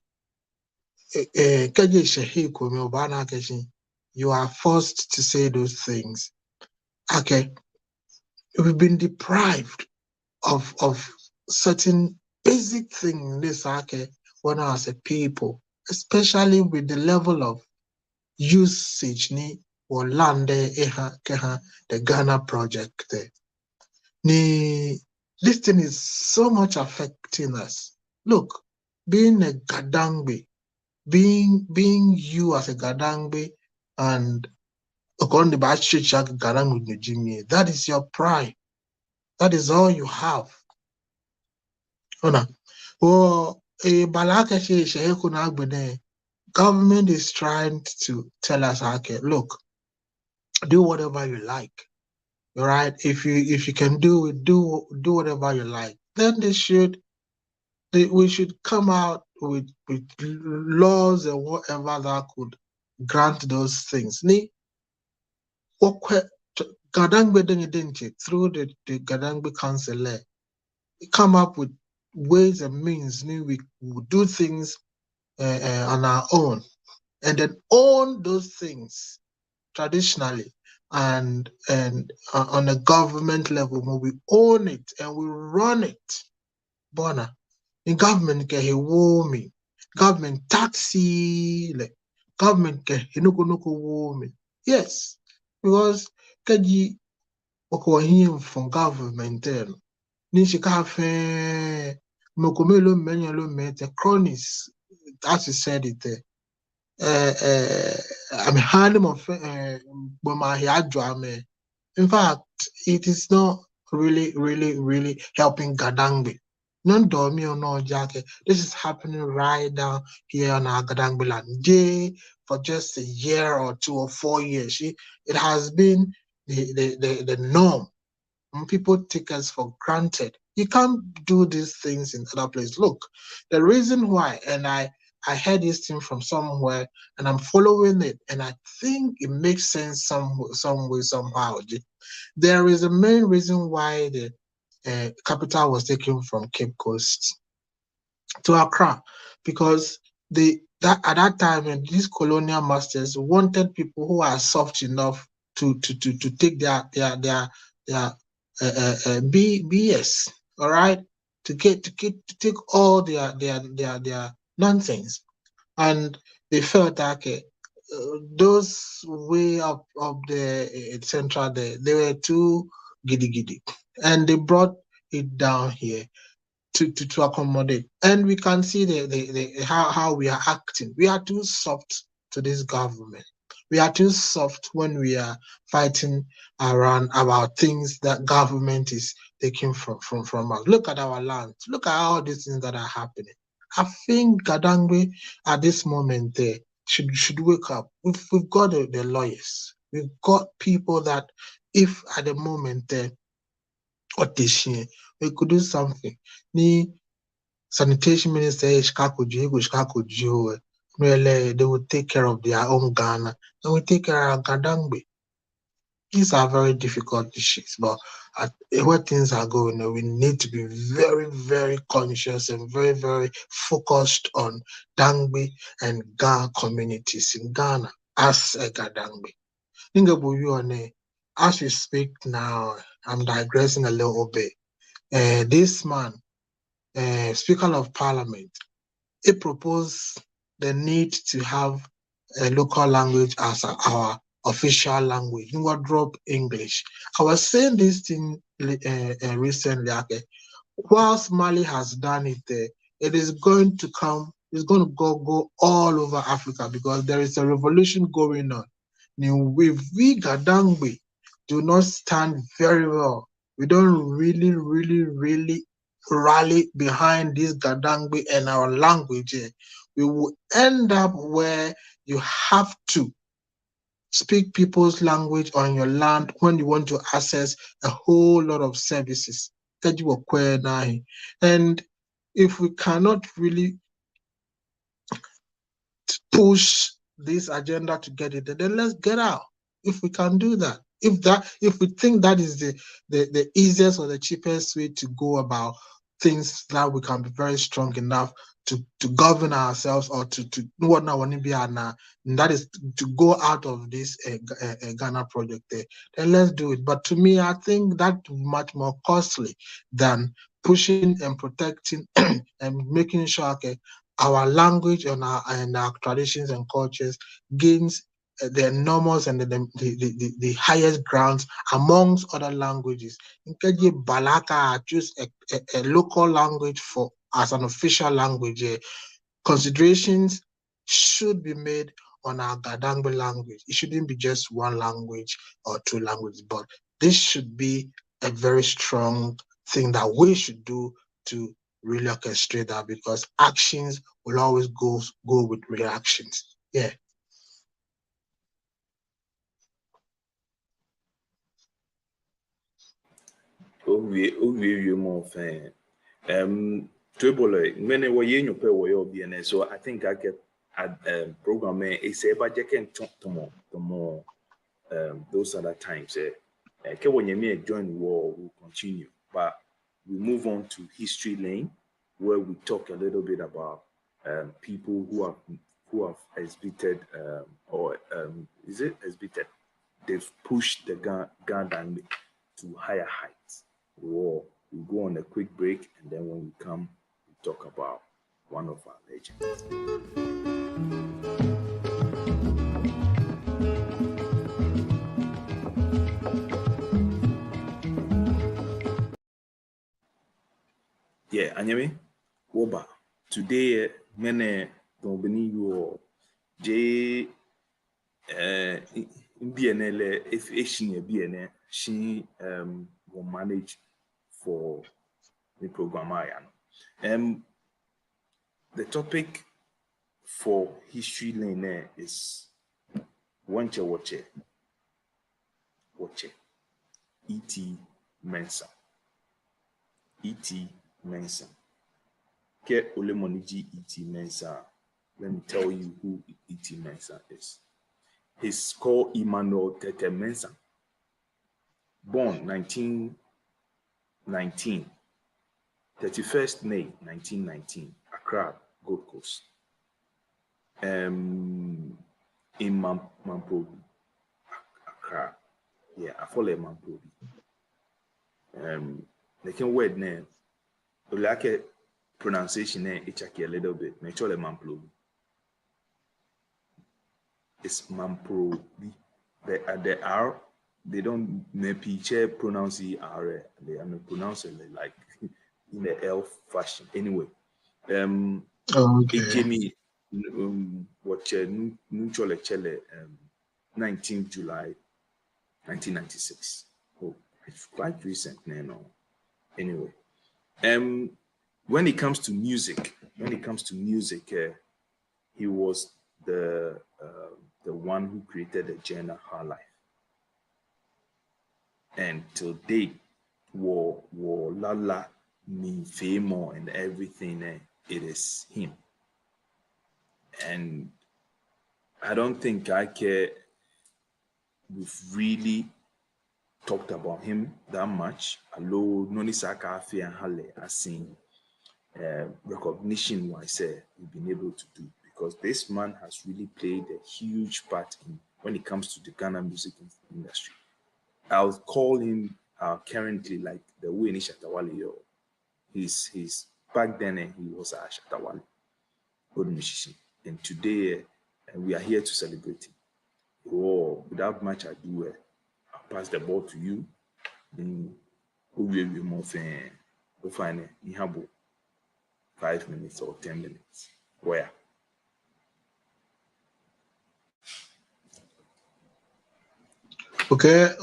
keji sheheko me obana keshi, you are forced to say those things. Okay, we've been deprived of certain basic things in this when as a people, especially with the level of usage or land the Ghana project. This thing is so much affecting us. Look, being a GaDangme, being you as a GaDangme and that is your pride. That is all you have. Government is trying to tell us, okay, look, do whatever you like. Right? If you can do it, do whatever you like. Then we should come out with laws and whatever that could grant those things. GaDangme didn't through the GaDangme Council come up with ways and means we would do things on our own and then own those things traditionally and on a government level when we own it and we run it. Bona in government ke he wo me government taxi like government ke he no wo me. Yes, because kaji oko him from government ni shika fe mokomelo menyalo mete cronies, as you said it I'm handing of in fact, it is not really helping GaDangme. Non dormi or no jacket. This is happening right down here on our GaDangme land. For just a year or 2 or 4 years, it has been the norm. People take us for granted. You can't do these things in other places. Look, the reason why, and I heard this thing from somewhere, and I'm following it, and I think it makes sense some way, somehow. There is a main reason why the capital was taken from Cape Coast to Accra, because at that time, and these colonial masters wanted people who are soft enough to take their BS, all right, to take all their nonsense, and they felt that those way up of the central there, they were too giddy, and they brought it down here to accommodate, and we can see the how we are acting. We are too soft to this government. We are too soft when we are fighting around about things that government is taking from us. Look at our land. Look at all these things that are happening. I think GaDangme at this moment there should wake up. We've got the lawyers. We've got people that if at the moment there we could do something. Ni sanitation minister they will take care of their own Ghana and we take care of GaDangme. These are very difficult issues, but where things are going, we need to be very, very conscious and very, very focused on Dangme and Ga communities in Ghana as a GaDangme. As we speak now, I'm digressing a little bit. This man, Speaker of Parliament, he proposed the need to have a local language as our official language. You will drop English. I was saying this thing recently. Okay, whilst Mali has done it, it is going to come. It's going to go all over Africa because there is a revolution going on. Now, if we GaDangme do not stand very well, we don't really rally behind this GaDangme and our language, we will end up where you have to speak people's language on your land when you want to access a whole lot of services. And if we cannot really push this agenda to get it, then let's get out. If we can do that, if we think that is the easiest or the cheapest way to go about things, that we can be very strong enough to govern ourselves or to what now want to be, and that is to go out of this Ghana project there, then let's do it. But to me, I think that's much more costly than pushing and protecting and making sure our language and our traditions and cultures gains the enormous and the highest grounds amongst other languages. In Keji Balaka, choose a local language for as an official language. Considerations should be made on our GaDangme language. It shouldn't be just one language or two languages, but this should be a very strong thing that we should do to really orchestrate that, because actions will always go with reactions. Yeah. More fan. Trouble, many were you pay your BNS, so I think I get at program is a budget and talk to more those other times. When you may join war, we'll continue. But we move on to history lane, where we talk a little bit about people who have exhibited is it exhibited? They've pushed the GaDangme to higher heights. We'll go on a quick break, and then when we come, we talk about one of our legends. Yeah, anyway, Woba. Today, many don't believe you J. BNL, if Asian BNL, she will manage for the program. The topic for history lane is Wancha Watch E.T. Mensah. E.T. Mensah. Ke Olemoniji E.T. Mensah. Let me tell you who E.T. Mensah is. He's called Emmanuel Tettey Mensah. Born 1919, 31st May 1919, Accra, Gold Coast. In Mamprobi, Accra. Yeah, I follow Mamprobi. The can word name. Like pronunciation name, it's a little bit. Make sure Mamprobi. It's Mamprobi. The R, they don't maybe pronounce the R. They are pronounce it like in the L fashion. Anyway, it gave me what Chale 19th July 1996. Oh, it's quite recent now. Anyway, when it comes to music, he was the one who created the genre Highlife. And till date, war lala me fame and everything, it is him. And I don't think we've really talked about him that much. Although Noni Saka and Hale are seeing recognition wise we've been able to do, because this man has really played a huge part when it comes to the Ghana music industry. I'll call him currently like the way in Shatta Wale. He's back then he was a Shatta Wale, good musician, and today we are here to celebrate him. Oh, without much ado, I'll pass the ball to you. We'll find in 5 minutes or 10 minutes. Where? Okay.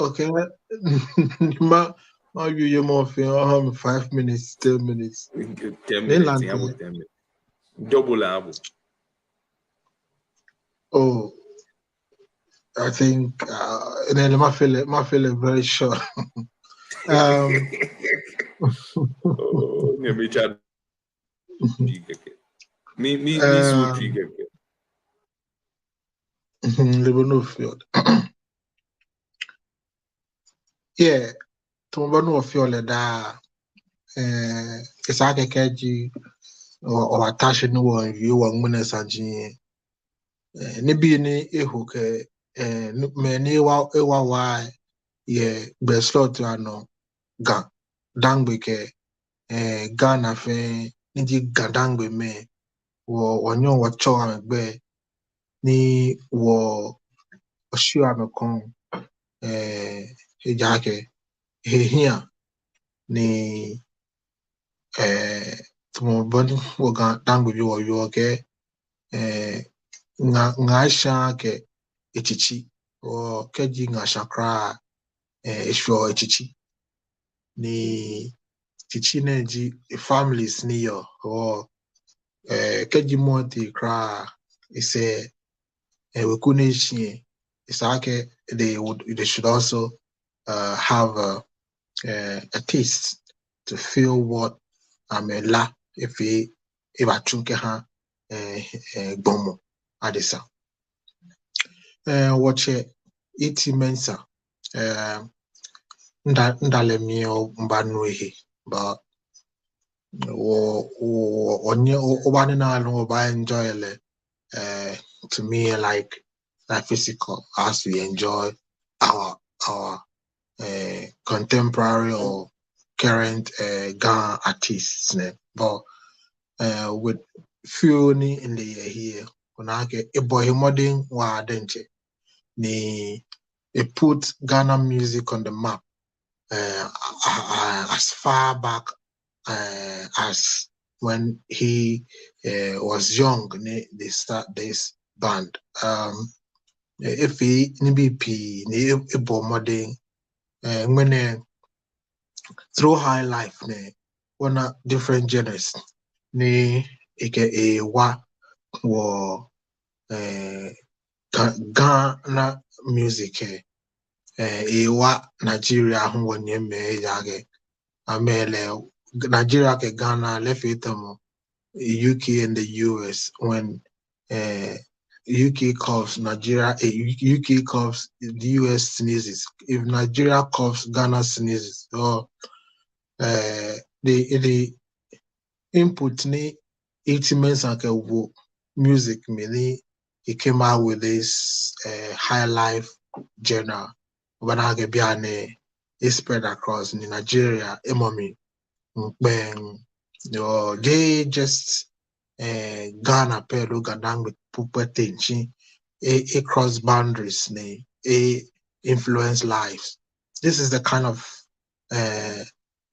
You more 5 minutes, 10 minutes. 10 minutes. 10 minutes. Double level. Oh, I think and then I feel very short. Me chat. Me so trigger. Field. Yeah, to field that it's like a KG or attaching one view on Mensah Sajii. Nibi ni ehuke many why yeah best slot ano GaDangme Ghana fe niji GaDangme me wo wanyo wacho amegbe ni wo oshu amekon ejake here ni tumo boni wo GaDangme bi wo yo ke nga ke echichi o keji nga shakra esho echichi ni chichi neji families ni yo o keji monti kra ise we kunishi isake they should also have a taste to feel what la if I chunke ha bomo adisa watch E.T. Mensah ndale mio mbanwehi but onye obani na no ba enjoy le to me like physical as we enjoy our contemporary or current Ghana artists but with few ni in the year here when I get a boy modern wa denche ni it put Ghana music on the map as far back as when he was young. They start this band. If he NBP, ni modern, when through Highlife, one different genres, ni aka wa Ghana music. Ewa Nigeria who won me yage amele Nigeria ke Ghana left it UK and the US when UK coughs Nigeria UK coughs the US sneezes. If Nigeria coughs Ghana sneezes. So the input ni 80 Mensah music meaning he came out with this Highlife journal. When I get biane is spread across in Nigeria, emomi when they just Ghana pedo GaDangme pupetenchi a cross boundaries a influence lives. This is the kind of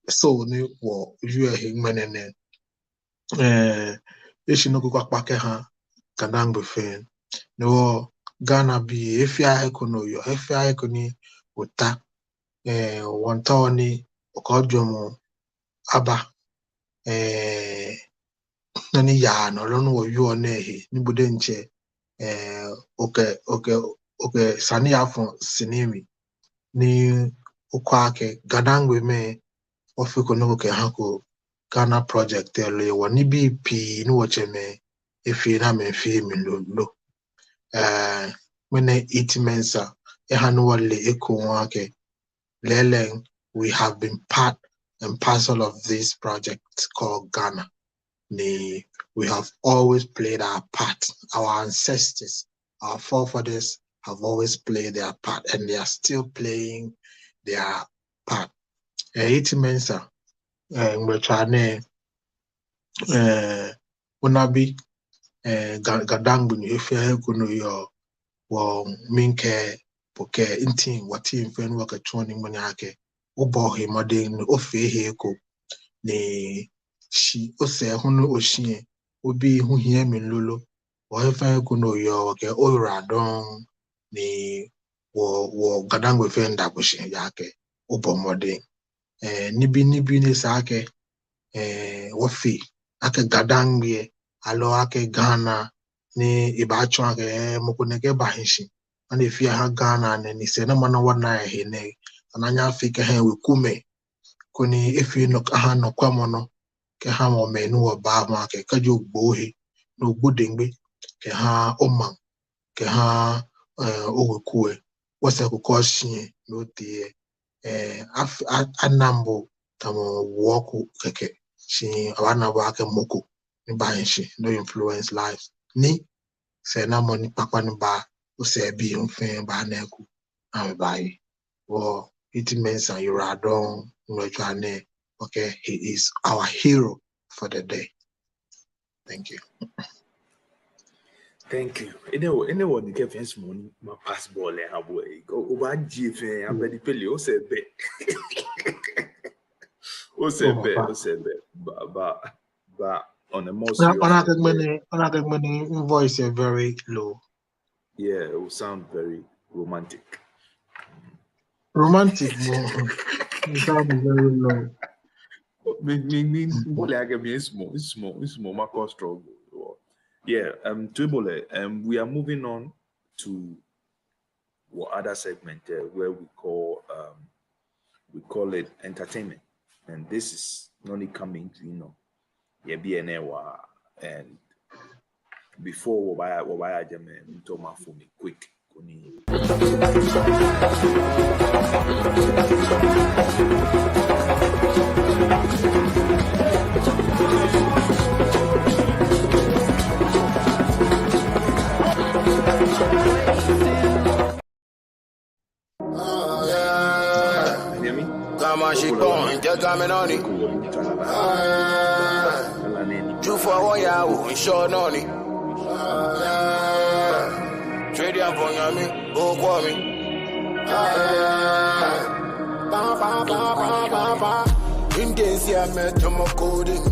soul ni wo you are him ishinoku kwakpake ha GaDangme fan no Ghana be if ya ekono yo if ya ekoni uta wantoni okojomo aba nani ya no lonu wo yo nehi ni bude nche oke sani afon sinimi ni ukwake GaDangme me ofiko no ke hako Ghana project ele woni BP ni woche me efi na me fi mi lo when it Mensah Emmanuel echo wake Leleng, we have been part and parcel of this project called Ghana. We have always played our part. Our ancestors, our forefathers have always played their part and they are still playing their part. It Mensah we're trying unabi GaDangme if you minke poke inti wati mfenu waka choni mwani hake ubohi modern ofe heko ni shi ose hunu oshie obi huhie minlolo wahefa kuno yo wake oradon ni wo GaDangme fenda kushi yake ubo modern nibi ni sake wafi ake GaDangme alo ake Ghana ni ibacho ake mukuneke bahishi and if you have Ghana and ni se na mana wana hene ananya Africa he we kume kuni if you no aha no kwamono ke ha mo menu oba ma ke kajo gbohi no GaDangme ke ha oman ke ha owekue wasa ko koshi no tie anambo tamo woku keke shi awana wa ke moko ni bahishi no influence lives ni se na money papa ni ba o se bi unfen ba na ku am bai wo it Mensah you are don no twane okay he is our hero for the day. Thank you. Thank you. Anyone get fence money my pass ball and how boy go over GF and very pele o se be o se be but on a more serious Many voice is very low. Yeah, it will sound very romantic. Romantic more. It sounds very low. Only I can be small, my cost struggle. Yeah, we are moving on to what other segment where we call it entertainment, and this is only coming to BNA and before why jam to my for me quick. Kama she born, just coming on it. Two for 1 year, we sure on it. Trade up on me, go call me. In days, I met my coding.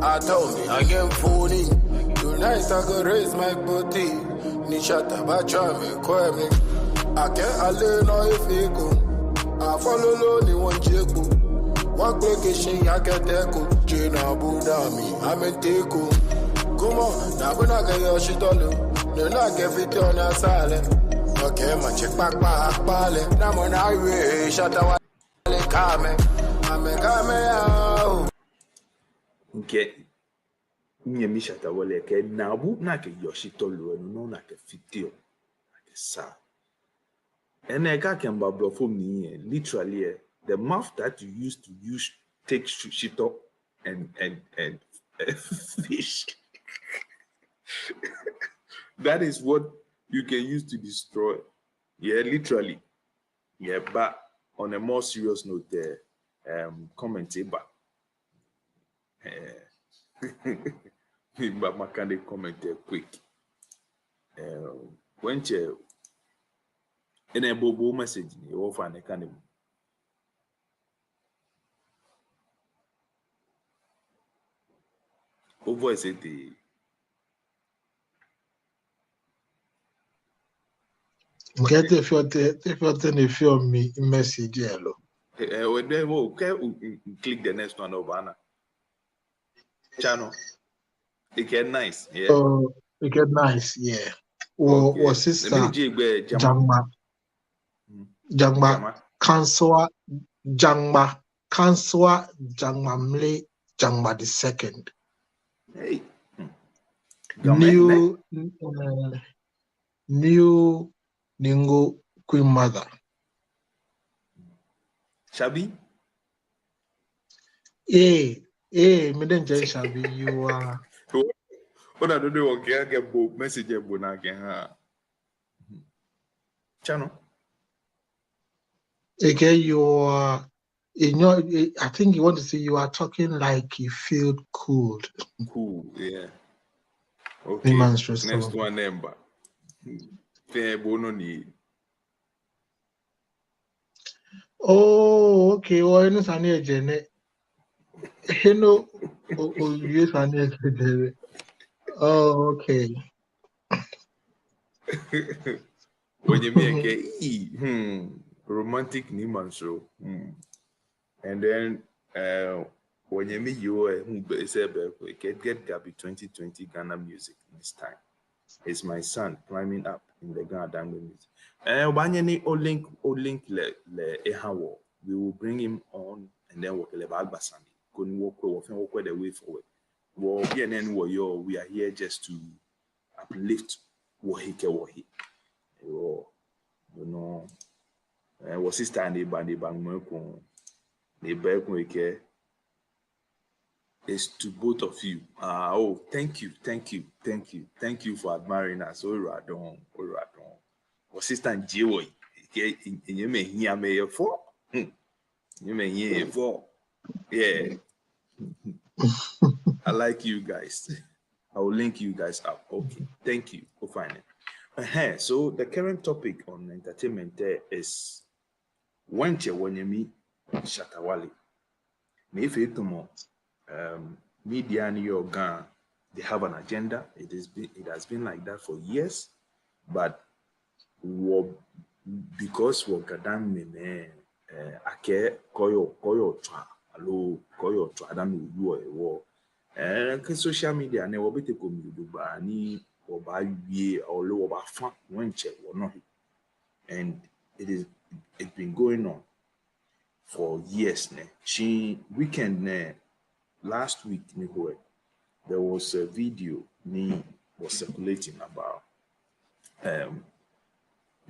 I told me I get phony. Tonight I could raise my booty. Ni shatta bacha me kwemi. I can't alone no if you go. I follow low ni one jeko. One vacation I get echo. Jina Buddha me, I'm a teko. Come on, now when I get your shit all no not get it on a silent. Okay, man, check back, ballet. Now on highway, Shatta Wale, come. I'm a come out. Get Nyemi Shatta Wale ke nabu na ke yoshitolu no na ke fitio na ke sa. Ene ka kemba blofo mi literally the mouth that you used to use take shit up and fish. That is what you can use to destroy. Yeah, literally. Yeah, but on a more serious note there, comment back. But I can comment quick. When you in a bobo message, you offer an academy. Who voice it? Get if you're if you're me message yellow. When they will click the next one over Anna. Channel. It get nice, yeah. Oh, it get nice, yeah. Or sister Jangma Kanswa Jangma Mle Jangma the second. Hey. New Ningo Queen Mother. Shabi? Me then Shabi, you are. What I don't know, get both message again. Channel. Again, you are. I think you want to say you are talking like you feel cool. Cool, yeah. Okay. Next one, number. Oh, okay. Well, I know Sani Jene. You know, you Sani Jene. Oh, okay. When you make romantic Niman show. And then when you meet you get Gabi 2020 Ghana music this time. It's my son climbing up in the GaDangme music. Banyani o link le ehawo. We will bring him on and then work about Basani. Couldn't walk the way forward. We are here just to uplift wahi. You know, was sister and the bang is to both of you. Thank you for admiring us. Oradon. Was sister and Joy. You may hear me for. You may hear for. Yeah. I like you guys. I will link you guys up. Okay. Thank you for finding. So the current topic on entertainment is when you meet Shatta Wale. If it media in your Ghana, they have an agenda. It has been like that for years, but because we GaDangme ake koyo twa alo koyo twa Adam you social media ne wo bete komi ba ni oba wie or lo oba fa wenche wo no, and it's been going on for years. Weekend last week there was a video was circulating about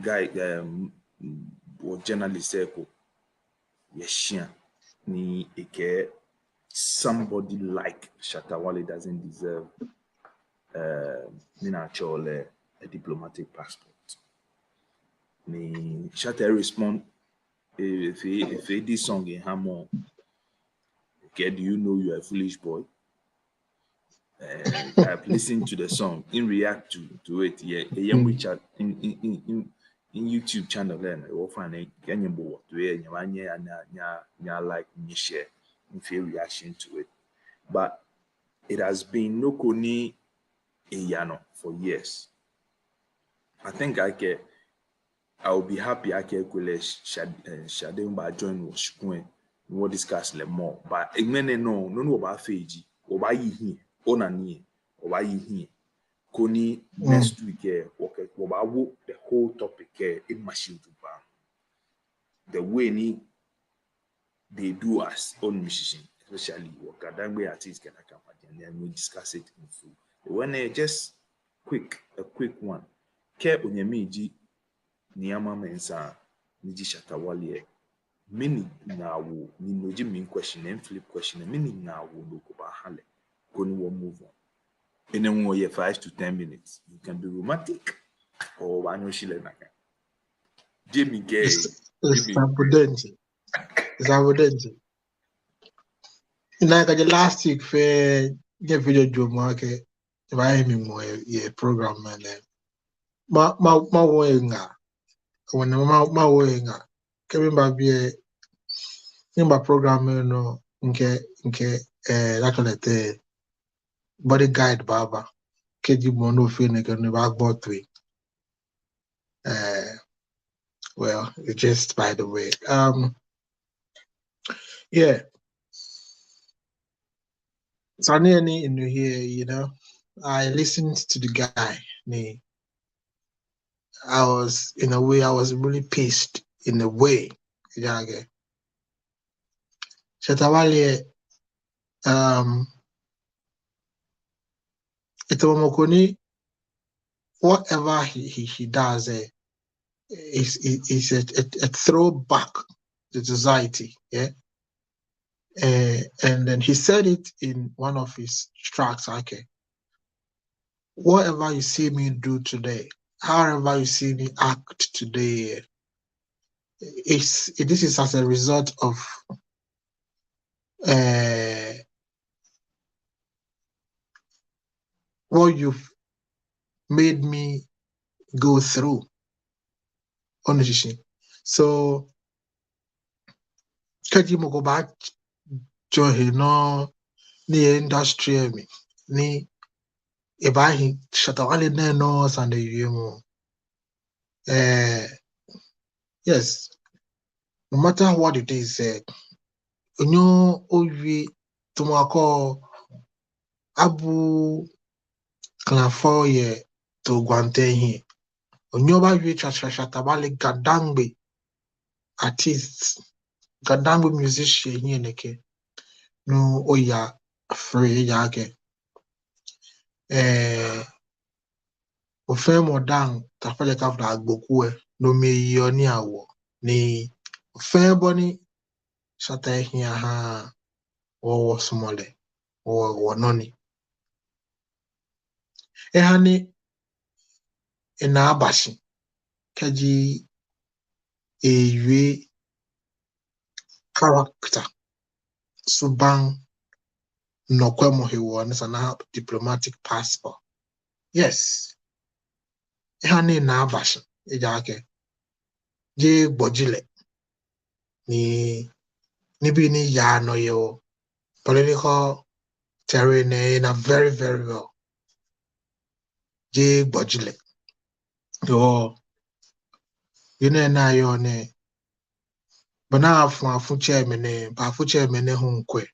guy what journalist ni eke somebody like Shatta Wale doesn't deserve Chale a diplomatic passport. Ni Shatta respond if this song in Hamon, okay, do you know you're a foolish boy? I've listened to the song in react to it. Yeah, a young Richard in YouTube channel then we find a Kenyan boy to nya like me share in fair reaction to it. But it has been no koni yano for years. I think I will be happy I can Shade Wale join was going we discuss more. But no about Fiji or by here on a knee or by here. Koni next week okay the whole topic in machine to ban. The way they do us on musician, especially what GaDangme artists can come and then we discuss it in full. When just a quick one. Care on your meji Niyama Mensah Niji Shatta Wale. Many now ni noji mean question and flip question and many now will look about Hale. Koni will move on. And then we 5 to 10 minutes. You can be romantic or one no shile naka. Jimmy Gay. It's abundant. It's abundant. Like the last week for the video job market, if I am in my program and then my way when my way coming back be in my program no nke like body guide baba keji mono feel nigga no back bought we well just by the way yeah so any in here, you know, I listened to the guy. I was in a way I was really pissed in a way. Yeah, okay. Shatta Wale Itomokoni, whatever he does is a throwback to society, yeah. And then he said it in one of his tracks, okay. Whatever you see me do today, however you see me act today, this is as a result of what you've made me go through. Honestly. So Kaji mo go back to no ni industry me ni ebahi Shatta Wale no sande yumo. Yes, no matter what it is, onyo owi tumako abu klafo ye to gwante hi. Onyo ba wi Shatta Wale GaDangme artists, GaDangme musician here neke. No oya free yake. Ofe modang tafale kafla agbokue no me yoni awo ni ofe boni Shatta hiya ha o smole o noni ehani ina abashi kaji ewe character suban no kwemo hewo na diplomatic passport. Yes, ehani na abashi ejake je gbojile ni bi ni ya no yo political terrain in a very very well. Je gbojile yo you know na yo ne bana afu chairman hunkwe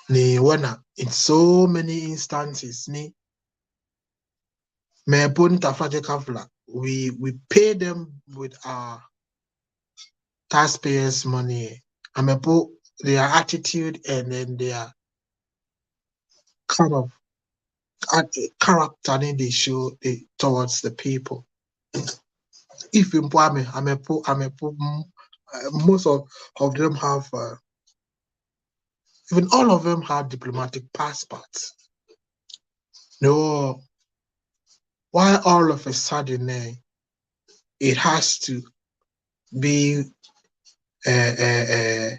ni wana in so many instances ni me pon tafaje kafla we pay them with our taxpayers money. Amepo their attitude and then their kind of character they show towards the people. If in Pwame, Amepo, most of them have, even all of them have diplomatic passports. No, why all of a sudden it has to be a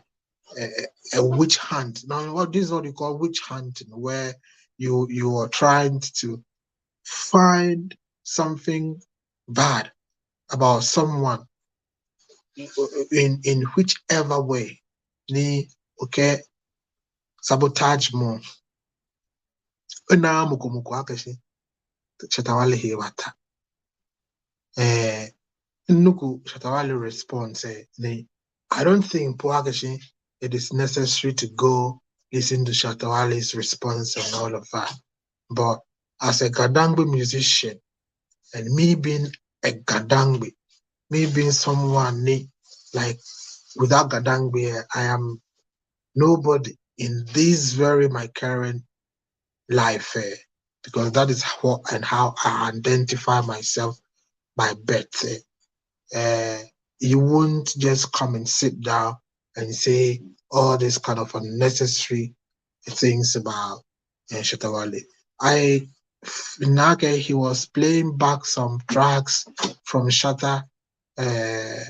witch hunt. Now, this is what you call witch hunting, where you are trying to find something bad about someone in whichever way. Ni okay, sabotage mo. Ina muku akashi. Shatta Wale hiwata. Nuku Shatta Wale response I don't think Puagashi it is necessary to go listen to Shatta Wale's response and all of that. But as a GaDangme musician, and me being a GaDangme, me being someone like without GaDangme, I am nobody in this very my current life, because that is what and how I identify myself by birth. You won't just come and sit down and say all this kind of unnecessary things about Shatta Wale. Nage, he was playing back some tracks from Shatta. I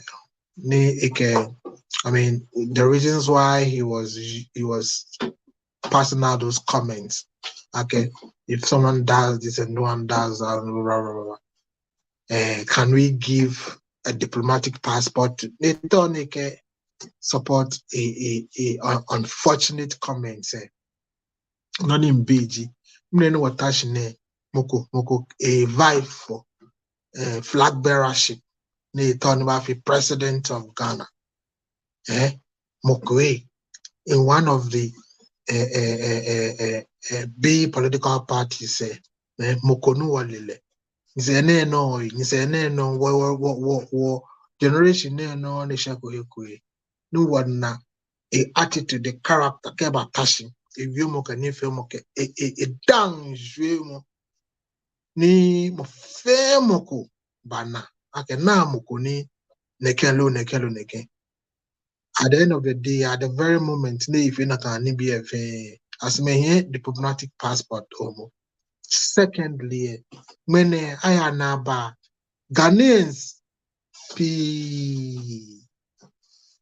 mean, the reasons why he was passing out those comments. Okay, if someone does this and no one does that, blah, blah, blah, blah. Can we give a diplomatic passport to support a unfortunate comments? Not in BG. Moko a vibe for flag bearership. Ne talking about the president of Ghana. Moko in one of the big political parties. Moko no walile. Nse no wo generation no ne shako ekwe no wana a attitude the character ke ba passion e wi mo ka ni fe mo ke e dan jwe mo ni mo fe mo ko bana ake na mo ko ni nekelo at the end of the day at the very moment ne if na kan ni be as me here diplomatic passport omo. Secondly, when I am Ghanaians,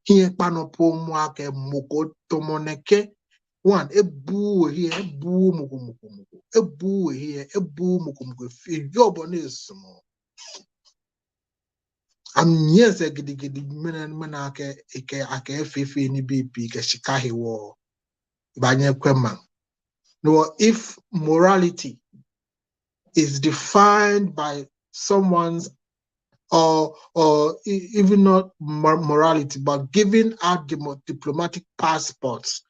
here panopo mwake moko tomoneke one ebu here ebu moko ebu here ebu moko if your bonnet is small. I'm yes a giddy menake ake fefe ni BP ke shikahi war banye kwema. No, if morality is defined by someone's or even not morality, but giving out diplomatic passports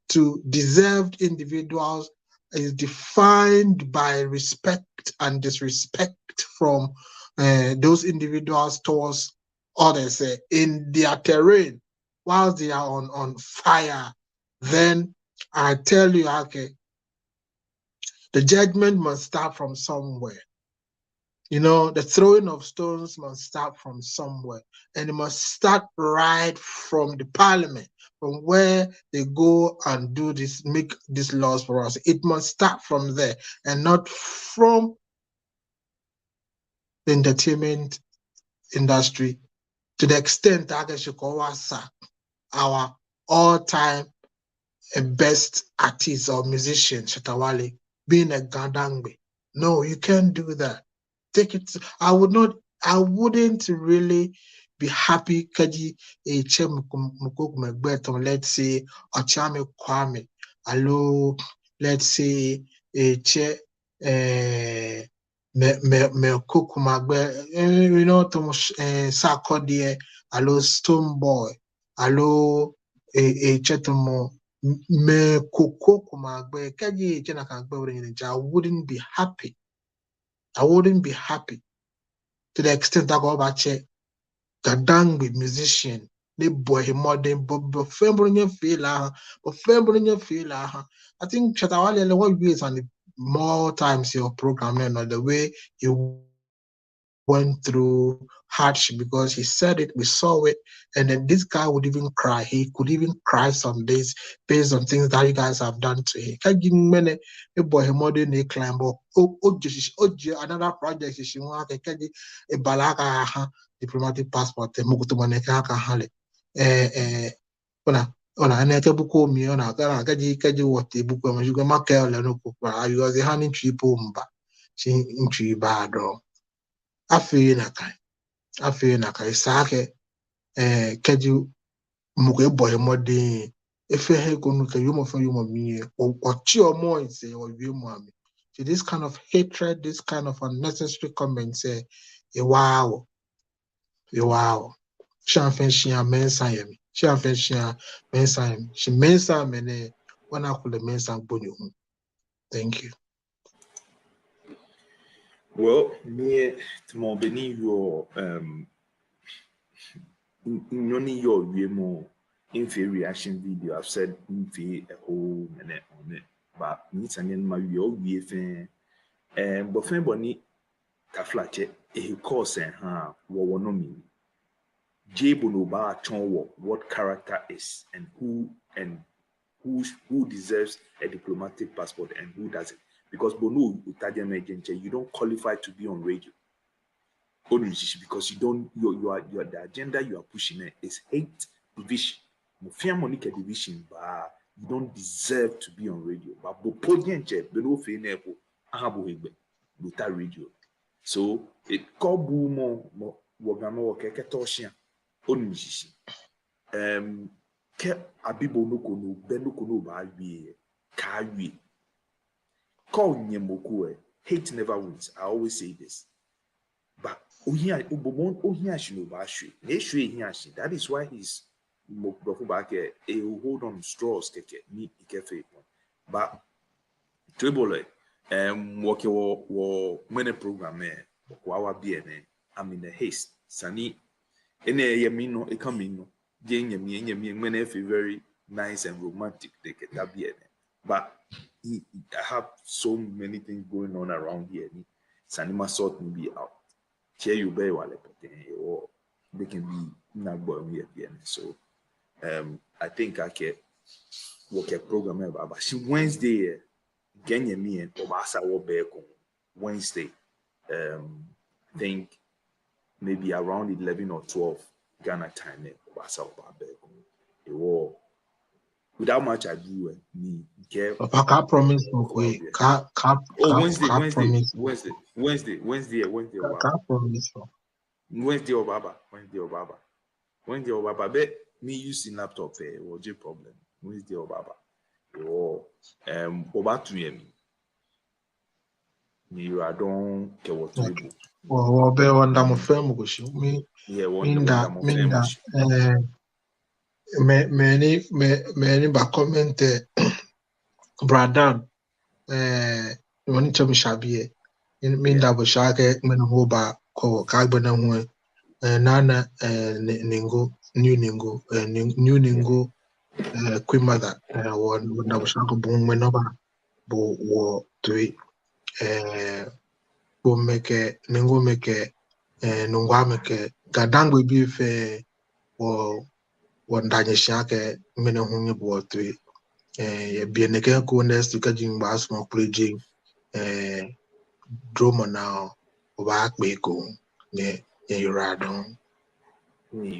to deserved individuals is defined by respect and disrespect from those individuals towards others in their terrain whilst they are on fire. Then I tell you, okay, the judgment must start from somewhere. You know, the throwing of stones must start from somewhere. And it must start right from the parliament, from where they go and do this, make these laws for us. It must start from there and not from the entertainment industry, to the extent that our all-time best artist or musician, Shatta Wale, being a GaDangme. No, you can't do that. Take it. I wouldn't really be happy kaji a mukuk let's say Ochame Kwame. Allo, let's say a che me cook magbe you know to Sarkodie, allo Stone Boy, allo a chetomo me koko kumagbe kaji jena kagbe. I wouldn't be happy. I wouldn't be happy to the extent that go back check GaDangme musician, they boy him more than but Fembronya feel I think Shatta Wale what ways and more times your program and the way you went through hardship because he said it, we saw it, and then this guy would even cry. He could even cry some days based on things that you guys have done to him. Can you many a boy modern they climb up? Another project is a balaga diplomatic passport. Ona aneke buku mi ona kana kaji wote buku ma juga makel la no kupra because the hand triple mba she intri bado afi na kai sake kaji muke boy modin efe he konu ka yumo fa yumo mi o chi omo ise o wi mo ami. So this kind of hatred, this kind of unnecessary comments say wow Shanfenshia Mensah yemi. Shanfenshia Mensah yemi. She Mensah mene when I call the Mensah bonyu. Thank you. Well, me to beni your noni your more infe reaction video. I've said infe a whole minute on it, but me saying my your fan but fan boni kaflache a course and what no mean. What character is and who deserves a diplomatic passport and who doesn't. Because Bono you don't qualify to be on radio. Because you don't the agenda you are pushing is hate division. Division, but you don't deserve to be on radio. But without radio. So it called boom wogano keketoshian. Ke abibo no kono beno kono ba wie ka wie call nyemoku hate never wins. I always say this, but ohia shino ba hwe na hwe hia shi. That is why he's mokdofo ba ke hold on straws keke ni ikefe. But trouble woke wo many program wa bn I'm in a haste sani ene yemino e kamino G&G when feel very nice and romantic they get that be. But I have so many things going on around here. Sanima sort me be out. Share you very well, or they can be not going here. So I think I can work a program about she Wednesday G&G and Obasa will be Wednesday. Think maybe around 11 or 12 Ghana time. Without much ado, me care. Papa can't promise no way. Can't Wednesday. promise. Wednesday. Can't promise no. Wednesday or Baba. Bet me using laptop or J problem. Wednesday or Baba. Or Oba to me. You are don't care what to do. Well, be one that my friend go show me. Yeah, Mean that many ba comment Bradan woni chemi shabie mean that bo shake men ho ba ko ka gbana hu nana new ningo queen mother one that bo shake bo men no ba bo wo three bo meke ningo meke nungwa meke GaDangme bi fe wo wandanye shake men hu ni bo three bien neke ko next ka jing ba small pledging drama now oba pe ko ne yuradon Me.